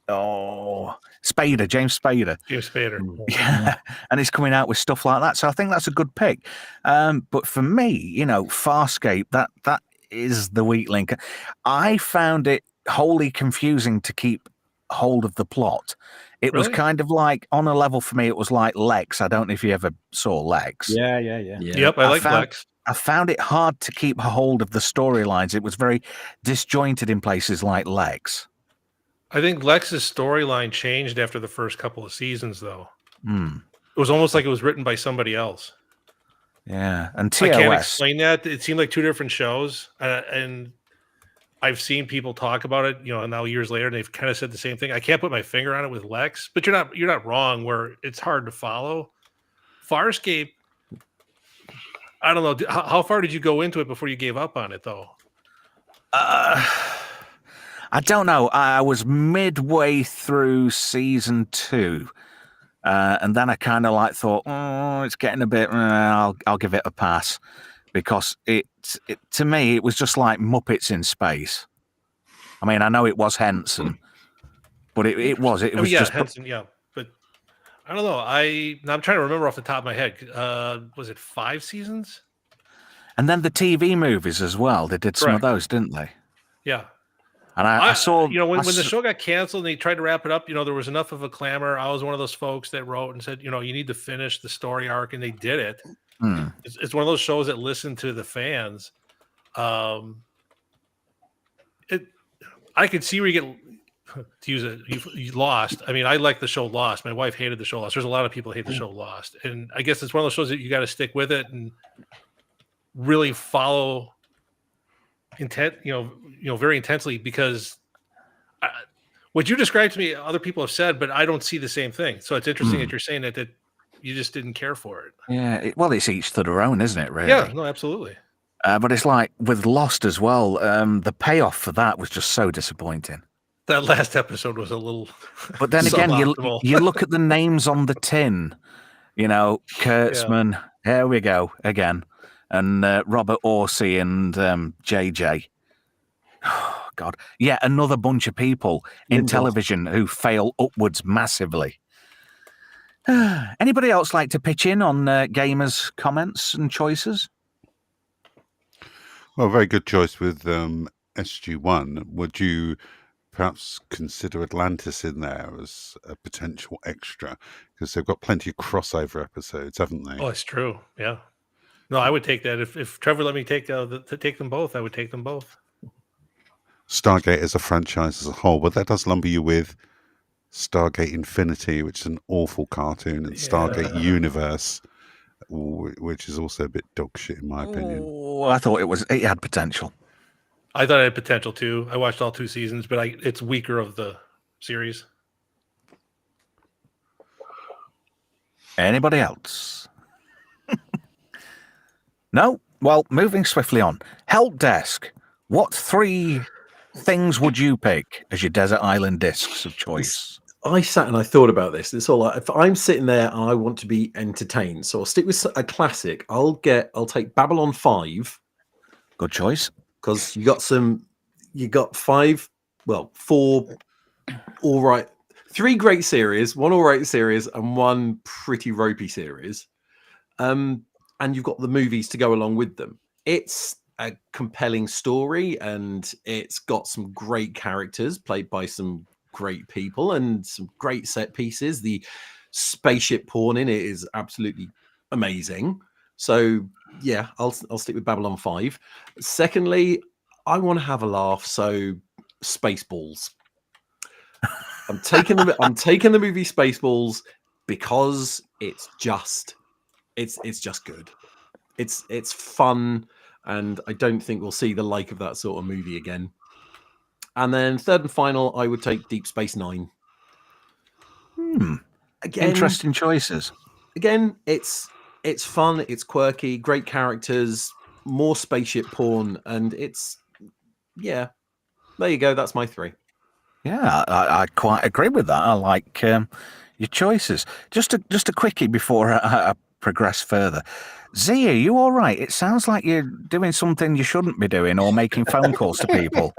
Oh, James Spader. Yeah, and he's coming out with stuff like that. So I think that's a good pick. But for me, Farscape, that is the weak link. I found it wholly confusing to keep hold of the plot. It was kind of like, on a level for me, it was like Lex. I don't know if you ever saw Lex. Yeah. Yep, I like Lex. I found it hard to keep hold of the storylines. It was very disjointed in places like Lex. I think Lex's storyline changed after the first couple of seasons, though. It was almost like it was written by somebody else. Yeah, and TOS. I can't explain that. It seemed like 2 different shows, and I've seen people talk about it. Now years later, they've kind of said the same thing. I can't put my finger on it with Lex, but you're not wrong. Where it's hard to follow. Farscape. I don't know. How far did you go into it before you gave up on it, though? I don't know. I was midway through season 2. And then I kind of like thought, oh, it's getting a bit. I'll give it a pass, because it to me it was just like Muppets in space. I mean, I know it was Henson, but it was just Henson, yeah. But I don't know. I'm trying to remember off the top of my head. Was it 5 seasons? And then the TV movies as well. They did some of those, didn't they? Yeah. And I saw, when the show got canceled and they tried to wrap it up, there was enough of a clamor. I was one of those folks that wrote and said, you need to finish the story arc, and they did it. It's one of those shows that listened to the fans. I could see where you get, to use it, you Lost. I mean, I like the show Lost. My wife hated the show Lost. There's a lot of people who hate the show Lost, and I guess it's one of those shows that you got to stick with it and really follow very intensely, because what you described to me, other people have said, but I don't see the same thing. So it's interesting that you're saying that you just didn't care for it. Yeah, it's each to their own, isn't it? Really? Yeah, no, absolutely. But it's like with Lost as well. The payoff for that was just so disappointing. That last episode was a little. But then again, you look at the names on the tin. Kurtzman. Yeah. Here we go again, and Robert Orsi and JJ. Oh, God, yeah, another bunch of people in television who fail upwards massively. Anybody else like to pitch in on gamers' comments and choices? Well, very good choice with SG1. Would you perhaps consider Atlantis in there as a potential extra? Because they've got plenty of crossover episodes, haven't they? Oh, it's true. Yeah. No, I would take that. If Trevor let me take them both, I would take them both. Stargate as a franchise as a whole, but that does lumber you with Stargate Infinity, which is an awful cartoon, and Stargate Universe, which is also a bit dog shit in my opinion. Oh, I thought it had potential. I thought it had potential too. I watched all 2 seasons, but it's weaker of the series. Anybody else? No? Well, moving swiftly on. Help desk. What 3 things would you pick as your desert island discs of choice? I sat and I thought about this. It's all like, if I'm sitting there and I want to be entertained, so I'll stick with a classic. I'll take Babylon 5. Good choice. Because you got 4 all right, 3 great series, 1 all right series, and 1 pretty ropey series. And you've got the movies to go along with them. It's a compelling story, and it's got some great characters played by some great people and some great set pieces. The spaceship porn in it is absolutely amazing. So yeah, I'll stick with Babylon 5. Secondly, I want to have a laugh, so Spaceballs. I'm taking the movie Spaceballs because it's just good. It's fun, and I don't think we'll see the like of that sort of movie again. And then third and final, I would take Deep Space Nine. Again, interesting choices. Again, it's fun, it's quirky, great characters, more spaceship porn, and there you go. That's my 3. Yeah, I quite agree with that. I like your choices. Just a quickie before I progress further. Z, are you all right? It sounds like you're doing something you shouldn't be doing, or making phone calls to people.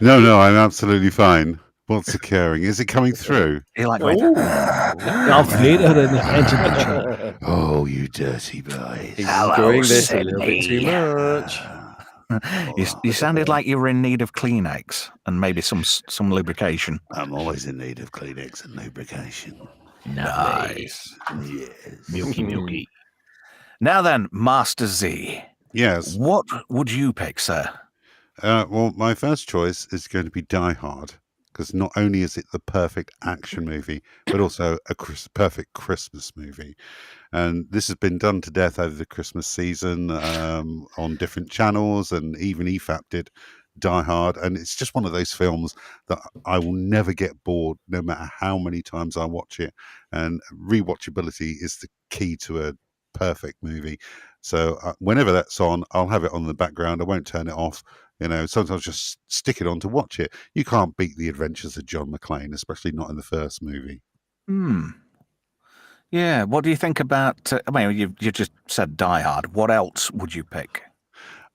No, I'm absolutely fine. What's occurring? Is it coming through? You like Darth Vader in the chat. Oh, you dirty boys. He's enjoying this a little bit too much. You sounded like you were in need of Kleenex and maybe some lubrication. I'm always in need of Kleenex and lubrication. Nice. Yes. Milky. Now then, Master Z. Yes. What would you pick, sir? Well, my first choice is going to be Die Hard, because not only is it the perfect action movie, but also a perfect Christmas movie. And this has been done to death over the Christmas season on different channels, and even EFAP did Die Hard. And it's just one of those films that I will never get bored, no matter how many times I watch it. And rewatchability is the key to a perfect movie. So whenever that's on, I'll have it on the background. I won't turn it off. Sometimes just stick it on to watch it. You can't beat the adventures of John McClane, especially not in the first movie. Yeah. What do you think about? You just said Die Hard. What else would you pick?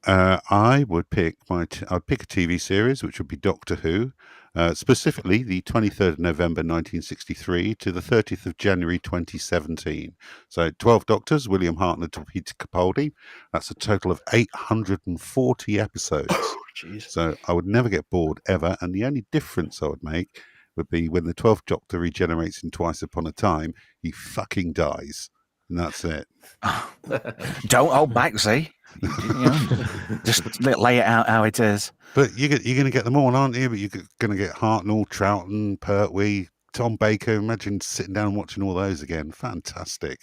I would pick I'd pick a TV series, which would be Doctor Who, specifically the 23rd of November 1963 to the 30th of January 2017. So 12 Doctors, William Hartnell to Peter Capaldi. That's a total of 840 episodes. Jeez. So I would never get bored ever. And the only difference I would make would be when the 12th Doctor regenerates in Twice Upon a Time, he fucking dies. And that's it. Don't hold back, see? Just lay it out how it is. But you're going to get them all, aren't you? But you're going to get Hartnell, Troughton, Pertwee, Tom Baker. Imagine sitting down and watching all those again. Fantastic.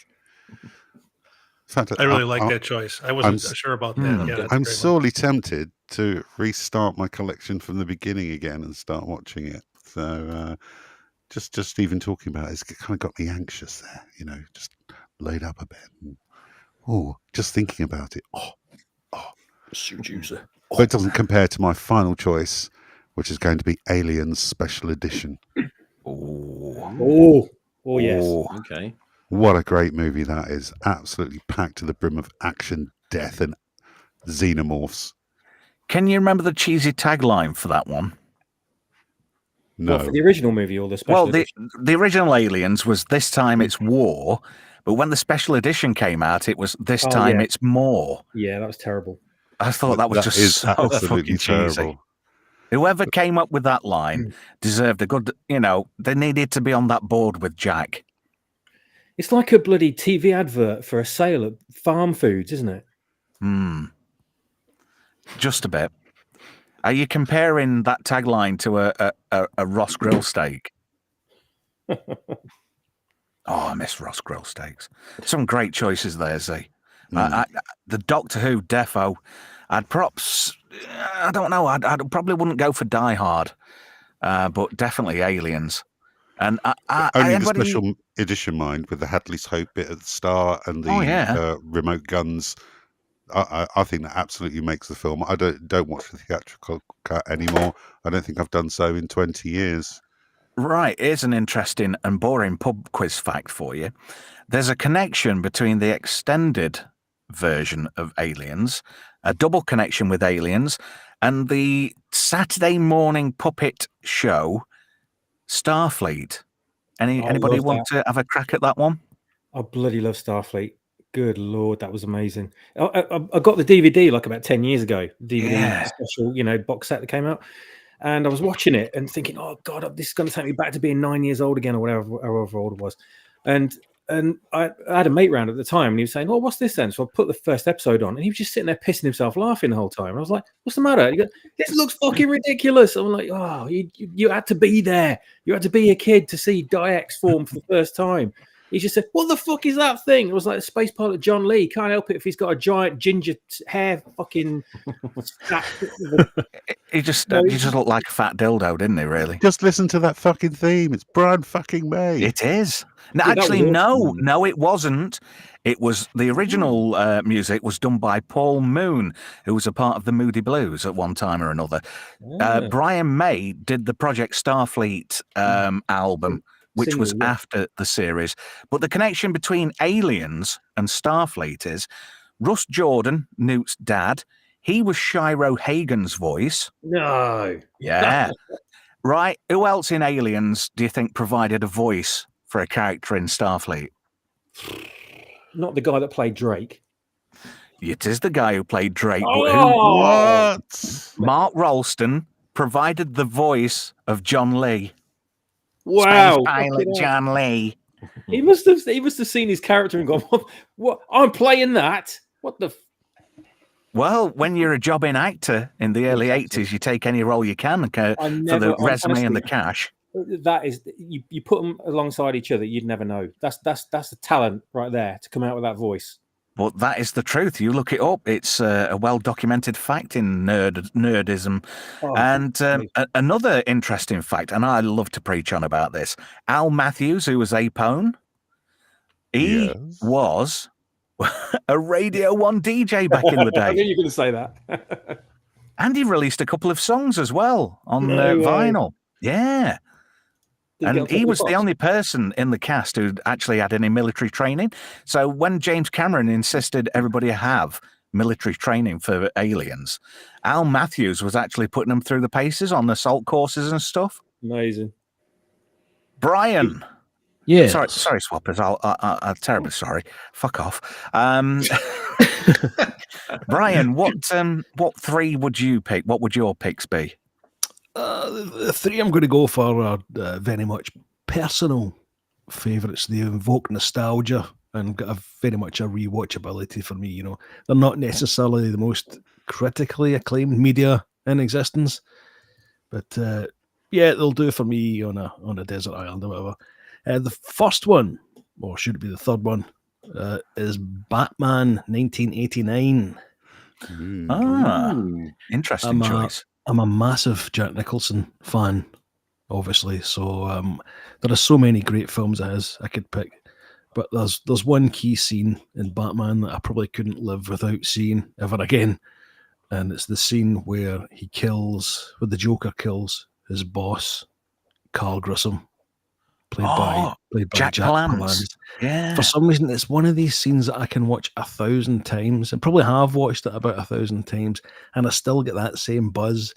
I really like that choice. I wasn't sure about that. Yeah, I'm sorely tempted to restart my collection from the beginning again and start watching it. So just even talking about it, it's kind of got me anxious there, just laid up a bit. And, just thinking about it. Juicer. But it doesn't compare to my final choice, which is going to be Aliens Special Edition. Oh, yes. Okay. What a great movie that is. Absolutely packed to the brim of action, death, and xenomorphs. Can you remember the cheesy tagline for that one? No. What, for the original movie or the special edition? The original Aliens was "This time it's war," but when the special edition came out, it was "This time it's more." Yeah, that was terrible. I thought that was just so fucking cheesy. Terrible. Whoever came up with that line deserved a good, they needed to be on that board with Jack. It's like a bloody TV advert for a sale at Farm Foods, isn't it? Just a bit. Are you comparing that tagline to a Ross Grill steak? I miss Ross Grill steaks. Some great choices there, Z. The Doctor Who defo, I'd props. I don't know. I probably wouldn't go for Die Hard, but definitely Aliens. And only the special edition, mind, with the Hadley's Hope bit at the start and the remote guns. I think that absolutely makes the film. I don't watch the theatrical cut anymore. I don't think I've done so in 20 years. Right, here's an interesting and boring pub quiz fact for you. There's a connection between the extended version of Aliens, a double connection with Aliens, and the Saturday morning puppet show Starfleet. Anybody want to have a crack at that one? I bloody love Starfleet. Good Lord, that was amazing. I got the DVD like about 10 years ago. DVD special, box set that came out. And I was watching it and thinking, oh, God, this is going to take me back to being 9 years old again or however old it was. And I had a mate round at the time and he was saying, oh, what's this then? So I put the first episode on and he was just sitting there pissing himself laughing the whole time. And I was like, what's the matter? He goes, this looks fucking ridiculous. I'm like, oh, you had to be there. You had to be a kid to see Diex form for the first time. He just said, what the fuck is that thing? It was like a space pilot John Lee. Can't help it if he's got a giant ginger hair fucking stack. He just looked like a fat dildo, didn't he, really? Just listen to that fucking theme. It's Brian fucking May. It is. No, actually, no, it wasn't. It was the original music was done by Paul Moon, who was a part of the Moody Blues at one time or another. Brian May did the Project Starfleet album, which was after the series. But the connection between Aliens and Starfleet is Russ Jordan, Newt's dad, he was Shiro Hagen's voice. No. Yeah. Right. Who else in Aliens do you think provided a voice for a character in Starfleet? Not the guy that played Drake. It is the guy who played Drake. What? Mark Rolston provided the voice of John Lee. Wow, Space pilot John Lee. He must have seen his character and gone, "What? I'm playing that. What the?" Well, when you're a jobbing actor in the early '80s, you take any role you can for the resume and the cash. That is, you put them alongside each other, you'd never know. That's the talent right there to come out with that voice. But that is the truth. You look it up. It's a well-documented fact in nerdism. And another interesting fact, and I love to preach on about this, Al Matthews, who was Apone, he was a Radio 1 DJ back in the day. I knew you were going to say that. And he released a couple of songs as well on No way. vinyl. Yeah. Did he get on And top he of was the pops? only person in the cast who actually had any military training. So when James Cameron insisted everybody have military training for aliens, Al Matthews was actually putting them through the paces on assault courses and stuff. Amazing. Brian. Yes. Sorry, swappers. I'm terribly sorry. Fuck off. Brian, what three would you pick? What would your picks be? The three I'm going to go for are very much personal favourites. They invoke nostalgia and got very much a rewatchability for me. You know, they're not necessarily the most critically acclaimed media in existence, but yeah, they'll do for me on a desert island or whatever. The first one, or should it be the third one, is Batman 1989. Interesting choice. I'm a massive Jack Nicholson fan, obviously. So there are so many great films as I could pick, but there's one key scene in Batman that I probably couldn't live without seeing ever again, and it's the scene where the Joker kills his boss, Carl Grissom, played by Jack Palance. Yeah. For some reason, it's one of these scenes that I can watch 1,000 times, and probably have watched it about 1,000 times, and I still get that same buzz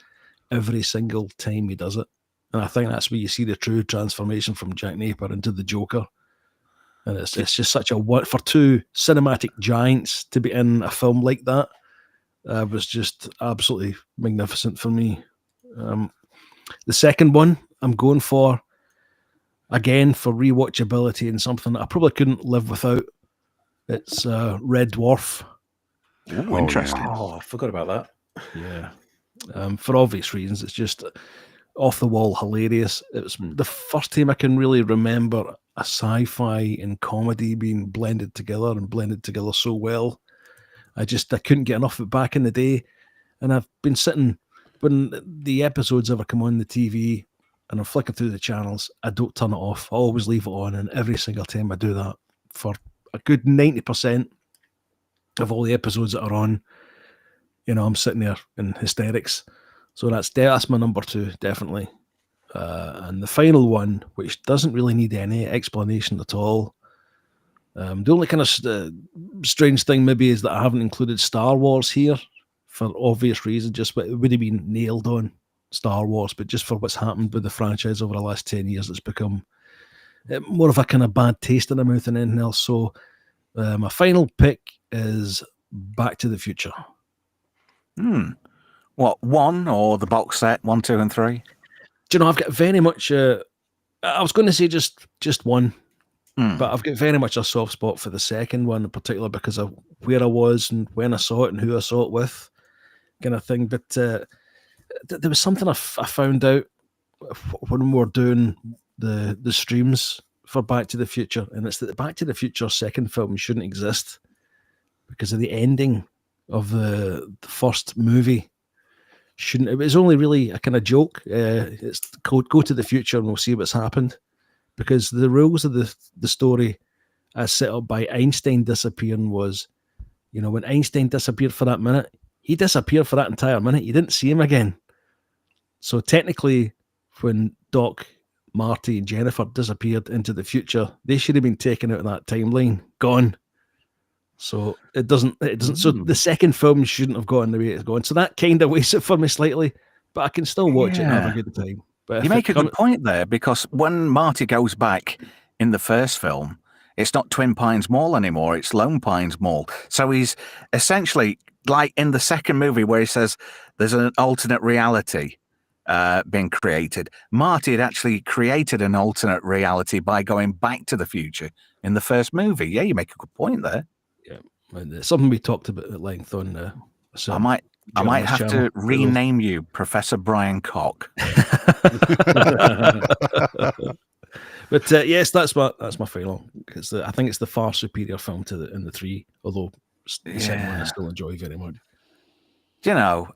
every single time he does it. And I think that's where you see the true transformation from Jack Napier into the Joker. And it's just such for two cinematic giants to be in a film like that was just absolutely magnificent for me. The second one I'm going for, again, for rewatchability and something that I probably couldn't live without. It's Red Dwarf. Oh, interesting. Yeah. Oh, I forgot about that. Yeah. For obvious reasons, it's just off the wall hilarious. It was the first time I can really remember a sci-fi and comedy being blended together so well. I couldn't get enough of it back in the day. And I've been sitting, when the episodes ever come on the TV, and I'm flicking through the channels, I don't turn it off. I always leave it on, and every single time I do that, for a good 90% of all the episodes that are on, you know, I'm sitting there in hysterics. So that's my number two, definitely. And the final one, which doesn't really need any explanation at all. The only kind of strange thing maybe is that I haven't included Star Wars here for obvious reasons. Just it would have been nailed on Star Wars, but just for what's happened with the franchise over the last 10 years, it's become more of a kind of bad taste in the mouth than anything else. So my final pick is Back to the Future. What, one or the box set, 1, 2, and 3? Do you know, I've got very much I was going to say just one, but I've got very much a soft spot for the second one in particular because of where I was and when I saw it and who I saw it with, kind of thing. But there was something I found out when we were doing the streams for Back to the Future, and it's that the Back to the Future second film shouldn't exist because of the ending of the first movie. It was only really a kind of joke. It's go to the future and we'll see what's happened, because the rules of the story as set up by Einstein disappearing was, you know, when Einstein disappeared for that minute, he disappeared for that entire minute. You didn't see him again. So technically, when Doc, Marty, and Jennifer disappeared into the future, they should have been taken out of that timeline, gone. So it doesn't. So the second film shouldn't have gone the way it's gone. So that kind of wastes it for me slightly, but I can still watch it and have a good time. But you make a good point there, because when Marty goes back in the first film, it's not Twin Pines Mall anymore, it's Lone Pines Mall. So he's essentially like in the second movie where he says there's an alternate reality being created. Marty had actually created an alternate reality by going back to the future in the first movie. Yeah, you make a good point there. Yeah, and something we talked about at length on. I might have to rename you Professor Brian Cock. But yes, that's my final. I think it's the far superior film in the three, although the second one I still enjoy very much. You know,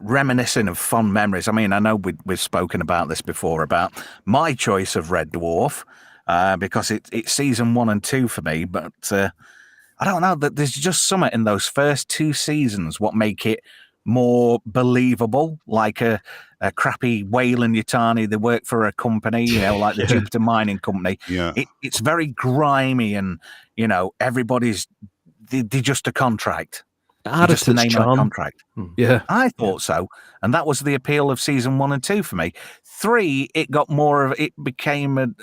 reminiscing of fond memories. I mean, I know we've spoken about this before, about my choice of Red Dwarf, because it's season 1 and 2 for me, but I don't know, that there's just something in those first 2 seasons what make it more believable, like a crappy Wayland Yutani. They work for a company, like the Jupiter Mining Company. Yeah. It's very grimy, and everybody's they're just a contract. Just a name on a contract. Yeah, I thought so, and that was the appeal of season 1 and 2 for me. 3, it got more of it became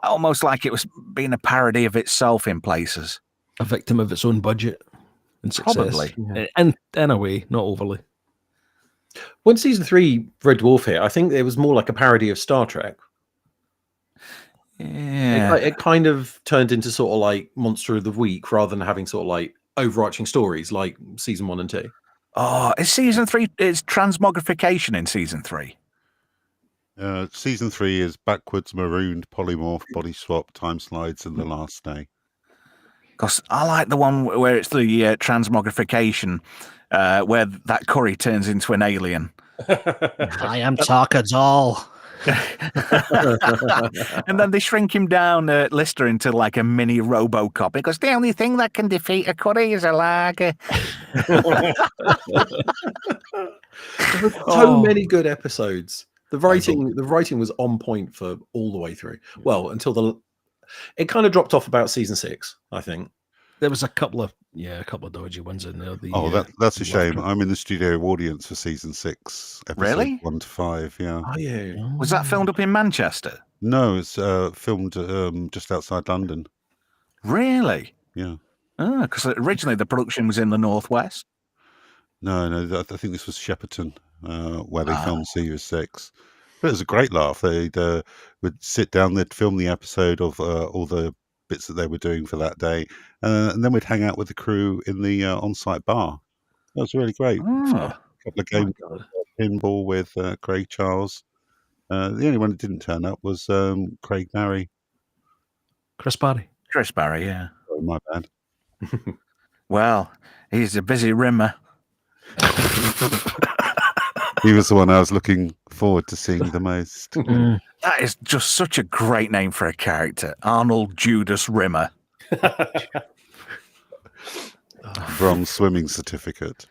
almost like it was being a parody of itself in places. A victim of its own budget and success. Probably. And in a way, not overly. When season 3 Red Dwarf hit, I think it was more like a parody of Star Trek. Yeah. It kind of turned into sort of like Monster of the Week rather than having sort of like overarching stories like season 1 and 2. Oh, is season 3? It's transmogrification in season 3. Season 3 is backwards, marooned, polymorph, body swap, time slides, and the last day. Because I like the one where it's the transmogrification, where that curry turns into an alien. I am Taka Doll. And then they shrink him down, Lister, into like a mini Robocop. Because the only thing that can defeat a curry is a lager. There were so many good episodes. The writing was on point for all the way through. Well, until it kind of dropped off about season 6, I think. There was a couple of dodgy ones in there. That's a shame. I'm in the studio audience for season 6, episode 1 to 5. Yeah. Oh yeah. Was that filmed up in Manchester? No, it's filmed just outside London. Really? Yeah. Because originally the production was in the Northwest. No, I think this was Shepperton, where they filmed Series 6. But it was a great laugh. They would sit down, they'd film the episode of all the bits that they were doing for that day, and then we'd hang out with the crew in the on-site bar. That was really great. A couple of games, pinball with Craig Charles. The only one that didn't turn up was Craig Barry. Chris Barry, yeah. Oh, my bad. Well, he's a busy rimmer. He was the one I was looking forward to seeing the most. That is just such a great name for a character. Arnold Judas Rimmer. Bronze swimming certificate.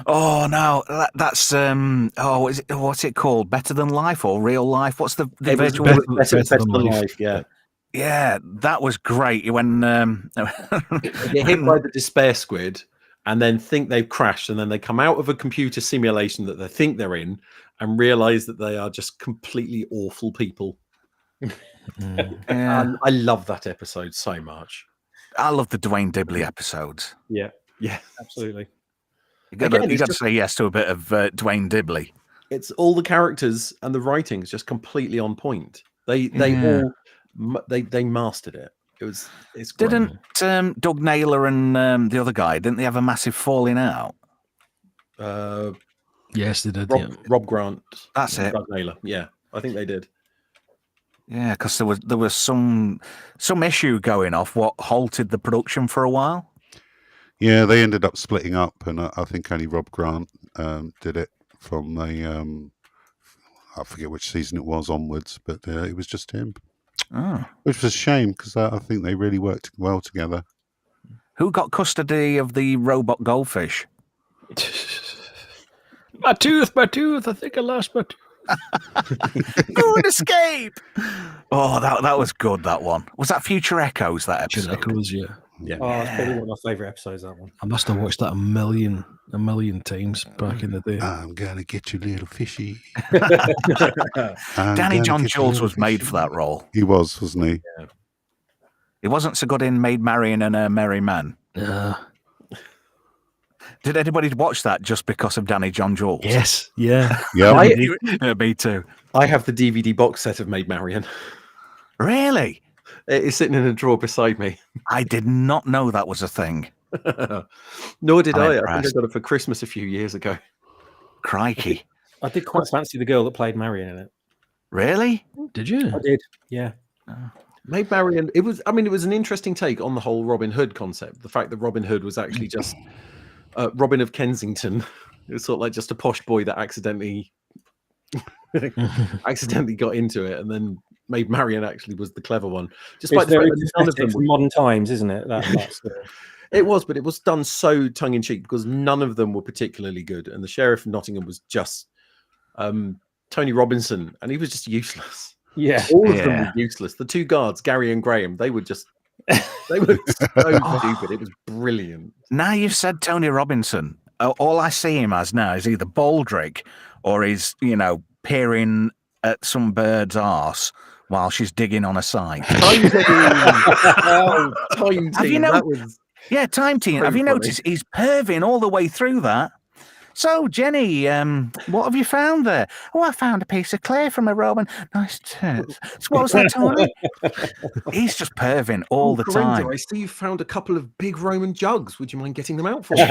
Oh no, that's what's it called? Better Than Life or Real Life? What's the virtual? Better than life. Yeah, that was great. When they get hit by the despair squid and then think they've crashed, and then they come out of a computer simulation that they think they're in and realize that they are just completely awful people. And I love that episode so much. I love the Dwayne Dibley episodes. Yeah, absolutely. You got to say yes to a bit of Dwayne Dibley. It's all the characters and the writing is just completely on point. They mastered it. It's great. Didn't Doug Naylor and the other guy, didn't they have a massive falling out? Yes, they did. Rob Grant. That's it. Doug Naylor. Yeah, I think they did. Yeah, because there was some issue going off what halted the production for a while. Yeah, they ended up splitting up, and I think only Rob Grant did it from the I forget which season it was onwards, but it was just him. Oh. Which was a shame, because I think they really worked well together. Who got custody of the robot goldfish? My tooth! I think I lost my tooth. Who would escape? Oh, that was good, that one. Was that Future Echoes, that episode? Future Echoes, yeah. Oh, it's probably one of my favourite episodes, that one. I must have watched that a million times back in the day. I'm gonna get you, little fishy. Danny John Jules was made for that role. He was, wasn't he? Yeah. He wasn't so good in Maid Marian and a Merry Man. Did anybody watch that just because of Danny John Jules? Yes, yeah. Yeah. Me too. I have the DVD box set of Maid Marian. Really? It is sitting in a drawer beside me. I did not know that was a thing. Nor did I. Impressed. I think I got it for Christmas a few years ago. Crikey. I did quite fancy the girl that played Marion in it. Really? Did you? I did, yeah. Maid Marian, it was an interesting take on the whole Robin Hood concept. The fact that Robin Hood was actually just Robin of Kensington. It was sort of like just a posh boy that accidentally got into it, and then Maid Marian actually was the clever one. Despite it's very from modern times, isn't it? That's It was, but it was done so tongue in cheek because none of them were particularly good, and the sheriff of Nottingham was just Tony Robinson, and he was just useless. Yeah, all of them were useless. The two guards, Gary and Graham, they were so stupid. It was brilliant. Now you've said Tony Robinson. All I see him as now is either Baldrick or he's, peering at some bird's arse while she's digging on a side. Time team. Time team. Time team. Have you noticed he's perving all the way through that? So, Jenny, what have you found there? Oh, I found a piece of clay from a Roman. Nice tits. So what was that, Tony? He's just perving all the time. I see you found a couple of big Roman jugs. Would you mind getting them out for me?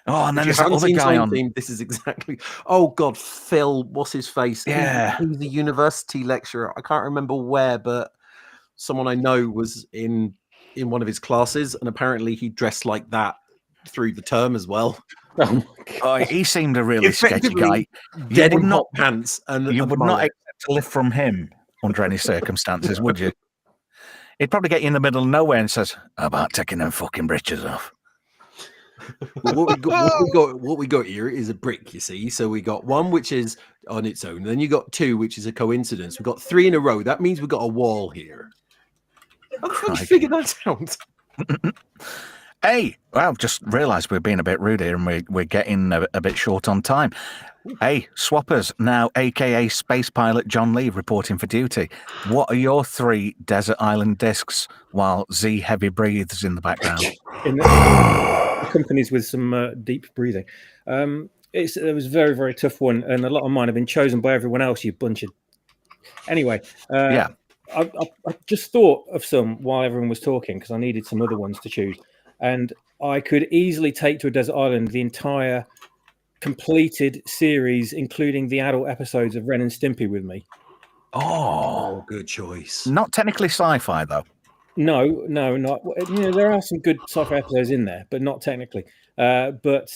Oh, and then there's that other guy on. Team, this is exactly. Oh God, Phil, what's his face? Yeah, he's a university lecturer. I can't remember where, but someone I know was in one of his classes, and apparently he dressed like that through the term as well. He seemed a really sketchy guy. Dead in hot pants, and you would not expect to live from him under any circumstances, would you? He'd probably get you in the middle of nowhere and says, "How about taking them fucking breeches off?" What we got here is a brick, you see. So we got one which is on its own. Then you got two, which is a coincidence. We've got three in a row. That means we've got a wall here. How did you figure that out? Hey, well, just realised we're being a bit rude here and we're getting a bit short on time. Hey, Swappers, now aka Space Pilot John Lee reporting for duty. What are your 3 desert island discs while Z heavy breathes in the background? Companies with some deep breathing. It was a very, very tough one, and a lot of mine have been chosen by everyone else, you bunch of... Anyway, I just thought of some while everyone was talking because I needed some other ones to choose. And I could easily take to a desert island the entire completed series, including the adult episodes of Ren and Stimpy with me. Oh, good choice. Not technically sci-fi, though. No, not. There are some good sci-fi episodes in there, but not technically. But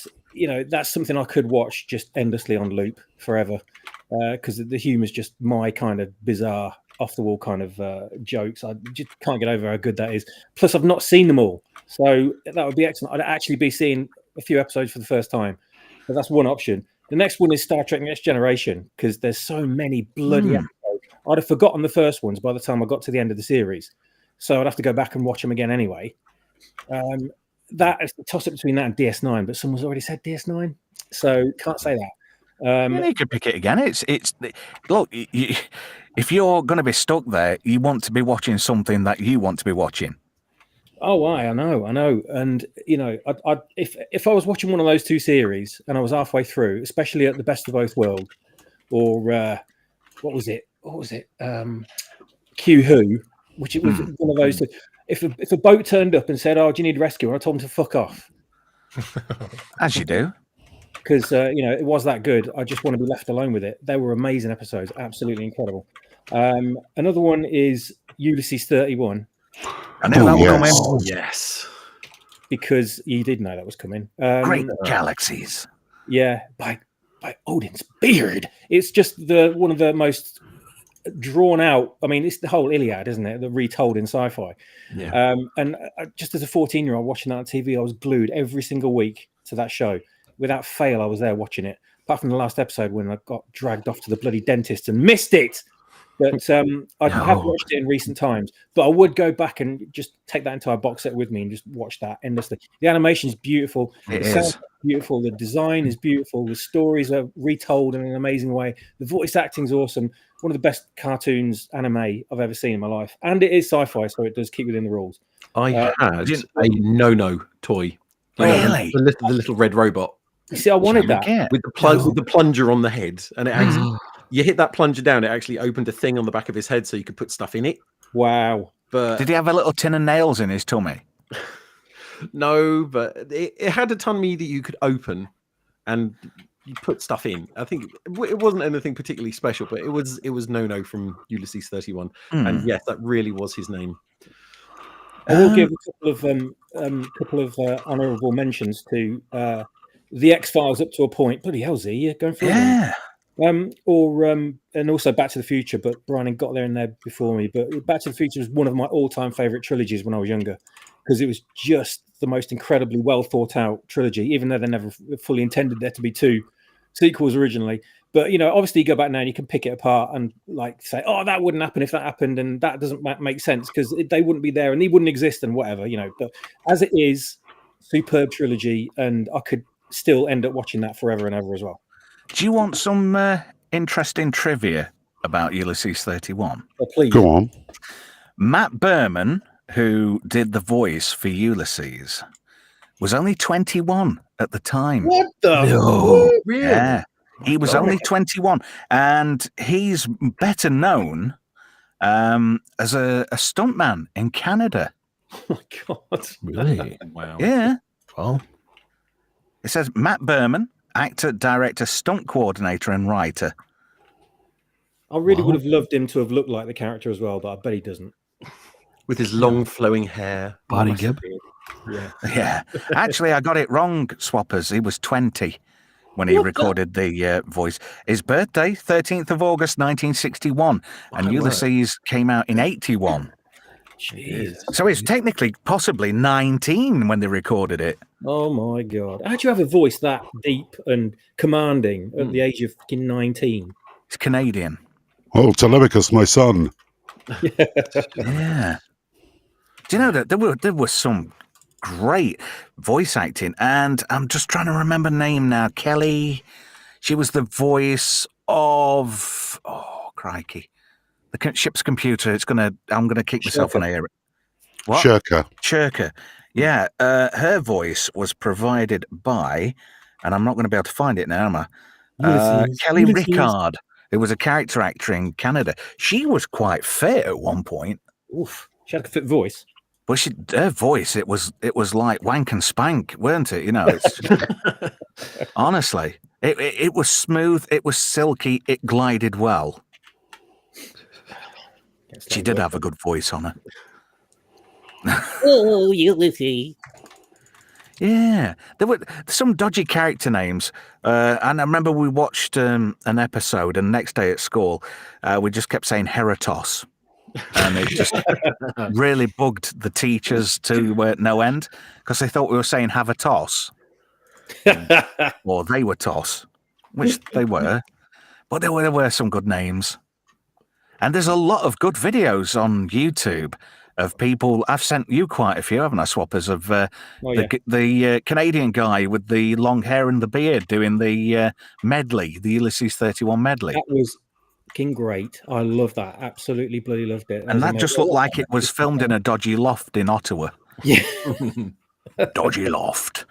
that's something I could watch just endlessly on loop forever, because the humor is just my kind of bizarre, off-the-wall kind of jokes. I just can't get over how good that is. Plus, I've not seen them all, so that would be excellent. I'd actually be seeing a few episodes for the first time, but that's one option. The next one is Star Trek Next Generation, because there's so many bloody episodes. I'd have forgotten the first ones by the time I got to the end of the series, so I'd have to go back and watch them again anyway. That is the toss-up between that and DS9, but someone's already said DS9, so can't say that. You could pick it again. Look, if you're going to be stuck there, you want to be watching something that you want to be watching. Oh, I know, and if I was watching one of those 2 series and I was halfway through, especially at the Best of Both Worlds, or what was it? Q Who, which it was one of those 2. If a boat turned up and said, "Oh, do you need rescue?" and I told him to fuck off, as you do. Because it was that good. I just want to be left alone with it. They were amazing episodes, absolutely incredible. Another one is Ulysses 31. I knew that was coming. Oh, yes, because you did know that was coming. Great galaxies. Yeah, by Odin's beard. It's just one of the most drawn out. I mean, it's the whole Iliad, isn't it? The retold in sci-fi. Yeah. And just as a 14-year-old watching that on TV, I was glued every single week to that show. Without fail, I was there watching it. Apart from the last episode when I got dragged off to the bloody dentist and missed it. But I have watched it in recent times. But I would go back and just take that entire box set with me and just watch that endlessly. The animation is beautiful. It sound is beautiful. The design is beautiful. The stories are retold in an amazing way. The voice acting is awesome. One of the best cartoons anime I've ever seen in my life. And it is sci-fi, so it does keep within the rules. I had a no-no toy. Really? The little red robot. You see, I wanted that with the plunger on the head, and it actually you hit that plunger down. It actually opened a thing on the back of his head, so you could put stuff in it. Wow! But did he have a little tin of nails in his tummy? No, but it had a tummy that you could open, and you put stuff in. I think it wasn't anything particularly special, but it was no from Ulysses 31, and yes, that really was his name. I will give a couple of honourable mentions to the X-Files up to a point. Bloody hell, Z, you're going for it. And also Back to the Future, but Brian got there and there before me. But Back to the Future was one of my all-time favourite trilogies when I was younger. because it was just the most incredibly well thought out trilogy, even though they never fully intended there to be 2 sequels originally. But obviously you go back now and you can pick it apart and like say, oh, that wouldn't happen if that happened, and that doesn't make sense because they wouldn't be there and they wouldn't exist and whatever. But as it is, superb trilogy, and I could still end up watching that forever and ever as well. Do you want some interesting trivia about Ulysses 31? Oh, please. Go on. Matt Berman, who did the voice for Ulysses, was only 21 at the time. What the? No, really? Yeah. He was only 21, and he's better known as a stuntman in Canada. Oh my God. Really? Wow. Yeah. Well, It says Matt Berman, actor, director, stunt coordinator, and writer. I really would have loved him to have looked like the character as well, but I bet he doesn't. With his long flowing hair. Barry Massive Gibb. beard. Yeah. Yeah. Actually, I got it wrong, Swappers. He was 20 when he recorded the voice. His birthday, 13th of August, 1961. And Ulysses came out in 81. Jeez. So he's technically possibly 19 when they recorded it. Oh my God. How do you have a voice that deep and commanding at the age of fucking 19? He's Canadian. Oh, Telemachus, my son. Yeah. Do you know that there was some great voice acting, and I'm just trying to remember her name now. Kelly. She was the voice of crikey. The ship's computer. I'm gonna kick myself on here. What? Shirker. Yeah. Her voice was provided by, and I'm not going to be able to find it now, am I? Kelly Rickard, who was a character actor in Canada. She was quite fit at one point. Oof. She had a fit voice. Well, her voice, it was like wank and spank, weren't it? It's honestly, it was smooth, it was silky, it glided well. She did have a good voice on her. Oh, Ulysses. Yeah, there were some dodgy character names, and I remember we watched an episode, and next day at school, we just kept saying Heratos, and it just really bugged the teachers to no end because they thought we were saying have a toss, or they were toss, which they were, but there were some good names, and there's a lot of good videos on YouTube. Of people, I've sent you quite a few, haven't I, Swappers? Of the Canadian guy with the long hair and the beard doing the medley, the Ulysses 31 medley. That was fucking great. I love that. Absolutely bloody loved it. And that just looked like it was filmed in a dodgy loft in Ottawa. Yeah. Dodgy loft.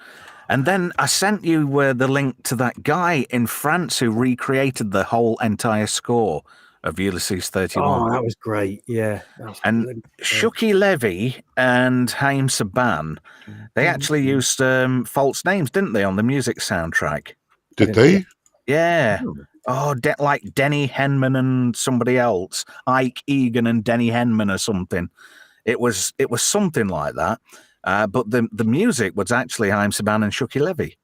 And then I sent you the link to that guy in France who recreated the whole entire score of Ulysses 31. Oh, that was great. Yeah. And Shuki Levy and Haim Saban, they actually used false names, didn't they, on the music soundtrack? Did they? Yeah. Oh, like Denny Henman and somebody else, Ike Egan and Denny Henman or something. It was something like that. But the music was actually Haim Saban and Shuki Levy,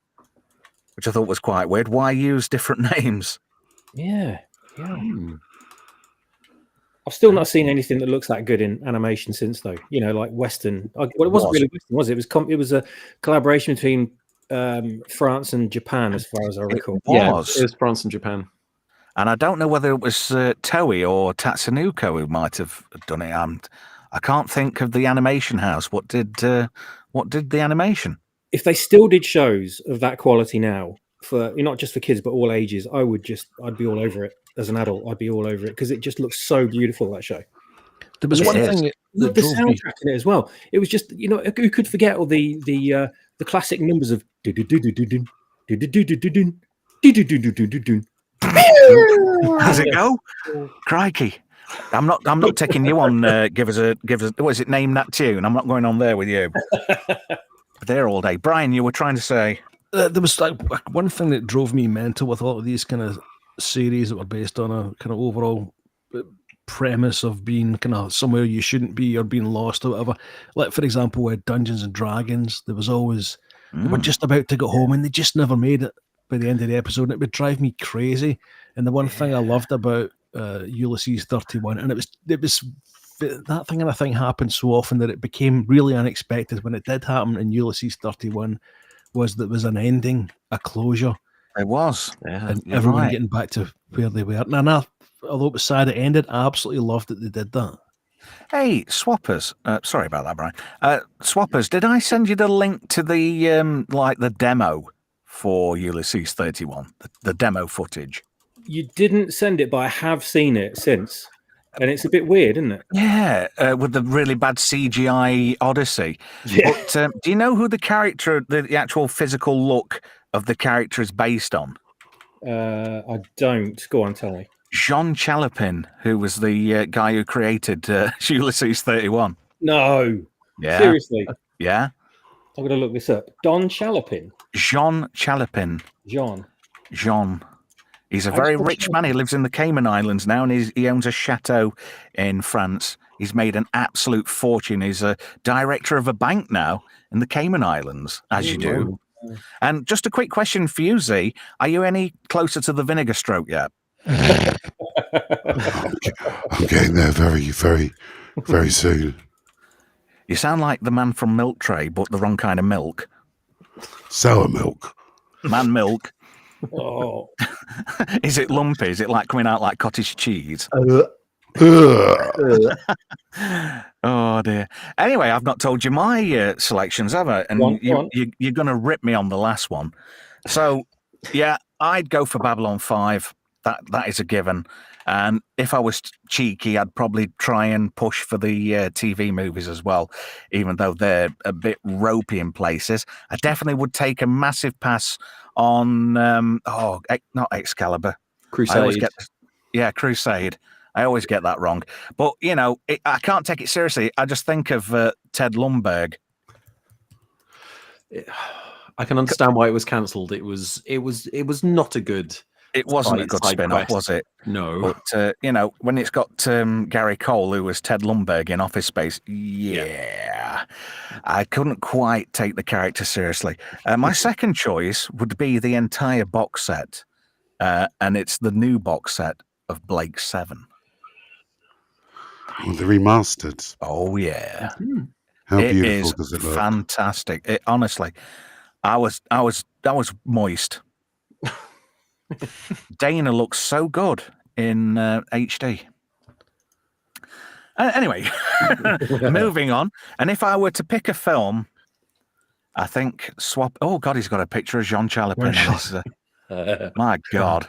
which I thought was quite weird. Why use different names? Yeah. I've still not seen anything that looks that good in animation since, though. Like Western. Well, it wasn't really Western, was it? It was a collaboration between France and Japan, as far as I recall. It was France and Japan. And I don't know whether it was Toei or Tatsunoko who might have done it. I can't think of the animation house. What did the animation? If they still did shows of that quality now, for not just for kids but all ages, I'd be all over it. As an adult, I'd be all over it because it just looks so beautiful, that show. There was one thing that the drove soundtrack me. in it as well. It was just, who could forget all the classic numbers of How's it go? Crikey. I'm not taking you on give us what is it, name that tune. I'm not going on there with you. There all day. Brian, you were trying to say There was one thing that drove me mental with a lot of these kind of series that were based on a kind of overall premise of being kind of somewhere you shouldn't be or being lost or whatever. Like, for example, with Dungeons and Dragons, there was always they were just about to go home and they just never made it by the end of the episode, and it would drive me crazy. And the one thing I loved about Ulysses 31, and it was that thing, and I think happened so often that it became really unexpected when it did happen in Ulysses 31. Was that was an ending, a closure. It was, and everyone getting back to where they were. And although it was sad it ended, I absolutely loved that they did that. Hey, Swappers. Sorry about that, Brian. Swappers, did I send you the link to the the demo for Ulysses 31? The demo footage? You didn't send it, but I have seen it since. And it's a bit weird, isn't it? Yeah, with the really bad CGI Odyssey. Yeah. But do you know who the character, the actual physical look of the character is based on? I don't. Go on, tell me. Jean Chalopin, who was the guy who created Ulysses 31. No. Yeah. Seriously. Yeah. I'm going to look this up. Don Chalopin. Jean Chalopin. Jean. He's a very rich man. He lives in the Cayman Islands now, and he owns a chateau in France. He's made an absolute fortune. He's a director of a bank now in the Cayman Islands, as you do. And just a quick question for you, Z. Are you any closer to the vinegar stroke yet? I'm getting there very, very, very soon. You sound like the man from Milk Tray, but the wrong kind of milk. Sour milk. Man milk. Oh. Is it lumpy? Is it like coming out like cottage cheese? Oh dear. Anyway, I've not told you my selections, have I? And you're going to rip me on the last one. So, yeah, I'd go for Babylon 5. That is a given. And if I was cheeky, I'd probably try and push for the TV movies as well, even though they're a bit ropey in places. I definitely would take a massive pass on, not Excalibur. Crusade. Crusade. I always get that wrong. But, I can't take it seriously. I just think of Ted Lundberg. I can understand why it was cancelled. It was not a good... It wasn't a good spin-off, was it? No. But, when it's got Gary Cole, who was Ted Lundberg in Office Space, I couldn't quite take the character seriously. My second choice would be the entire box set, and it's the new box set of Blake 7. Oh, the remastered. Oh, yeah. How beautiful does it look? Fantastic. Honestly, I was moist. Dana looks so good in HD. Anyway, moving on. And if I were to pick a film, I think Oh God, he's got a picture of Jean Chalopin. My God,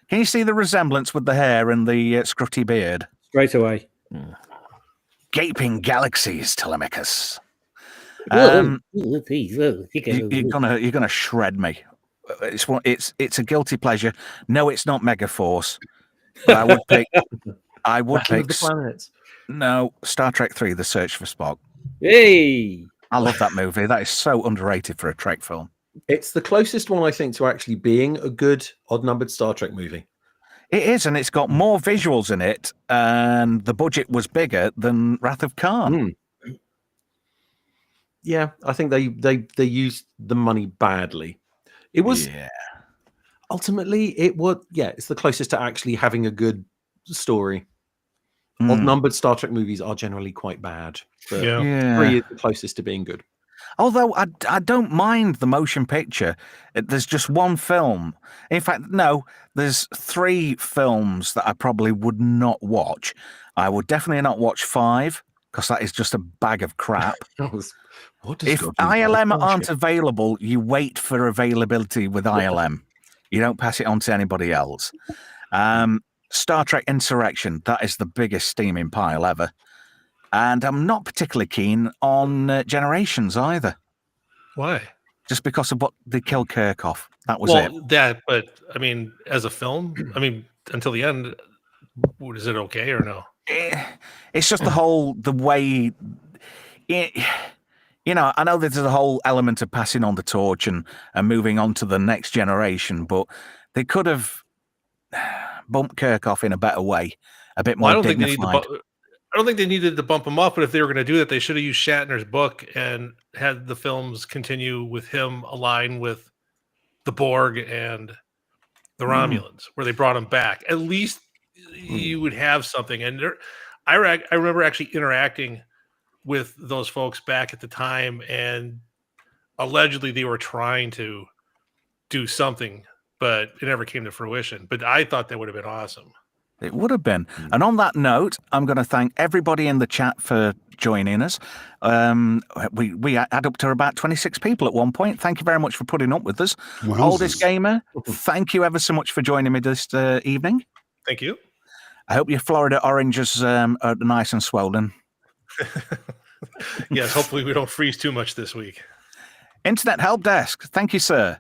can you see the resemblance with the hair and the scrutty beard? Straight away. Gaping galaxies, Telemachus. You're gonna shred me. It's a guilty pleasure. No, it's not Megaforce. But I would pick the planets. No, Star Trek 3: The Search for Spock. Hey, I love that movie. That is so underrated for a Trek film. It's the closest one, I think, to actually being a good odd-numbered Star Trek movie. It is, and it's got more visuals in it, and the budget was bigger than Wrath of Khan. Yeah, I think they used the money badly. It was ultimately it's the closest to actually having a good story. Odd-numbered Star Trek movies are generally quite bad. But 3 is the closest to being good. Although I don't mind the motion picture. There's just one film. In fact, no, there's 3 films that I probably would not watch. I would definitely not watch 5 because that is just a bag of crap. If ILM aren't available, you wait for availability with ILM. You don't pass it on to anybody else. Star Trek Insurrection, that is the biggest steaming pile ever. And I'm not particularly keen on Generations either. Why? Just because of what they killed Kirk off. That was it. But I mean, as a film, until the end, is it okay or no? It's just the way... I know there's a whole element of passing on the torch and moving on to the next generation, but they could have bumped Kirk off in a better way, a bit more dignified. I don't think they needed to bump him off, but if they were going to do that, they should have used Shatner's book and had the films continue with him aligned with the Borg and the Romulans, where they brought him back. At least you would have something. And I remember actually interacting with those folks back at the time, and allegedly they were trying to do something, but it never came to fruition. But I thought that would have been awesome. It would have been. And on that note, I'm going to thank everybody in the chat for joining us. We add up to about 26 people at one point. Thank you very much for putting up with us. Wowzers. Oldest Gamer, thank you ever so much for joining me this evening. Thank you. I hope your Florida oranges are nice and swollen. Yes, hopefully we don't freeze too much this week. Internet Help Desk, thank you, sir.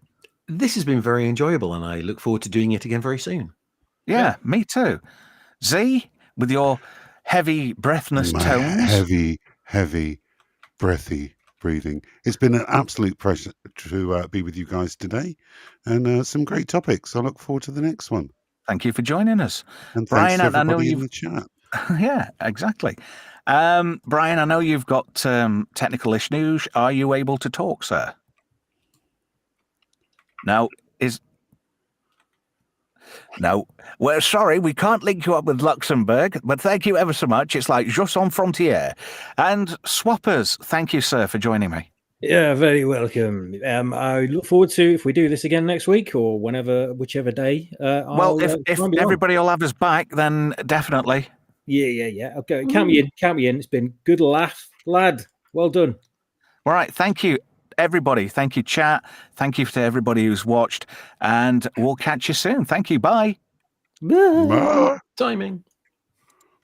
This has been very enjoyable, and I look forward to doing it again very soon. Yeah, me too. Z, with your heavy, breathless tones. Heavy, breathy breathing. It's been an absolute pleasure to be with you guys today, and some great topics. I look forward to the next one. Thank you for joining us. And Brian, thanks to I know everybody in you've... the chat. Yeah, exactly. Brian, I know you've got technical issues. Are you able to talk, sir? No, we're sorry, we can't link you up with Luxembourg, but thank you ever so much. It's like just on frontier. And Swappers, thank you, sir, for joining me. Yeah, very welcome. I look forward to if we do this again next week or whichever day. If everybody will have us back, then definitely. Yeah. Okay, count me in. It's been good laugh, lad. Well done. All right, thank you, everybody. Thank you, chat. Thank you to everybody who's watched, and we'll catch you soon. Thank you. Bye. Bye. Bye. Timing.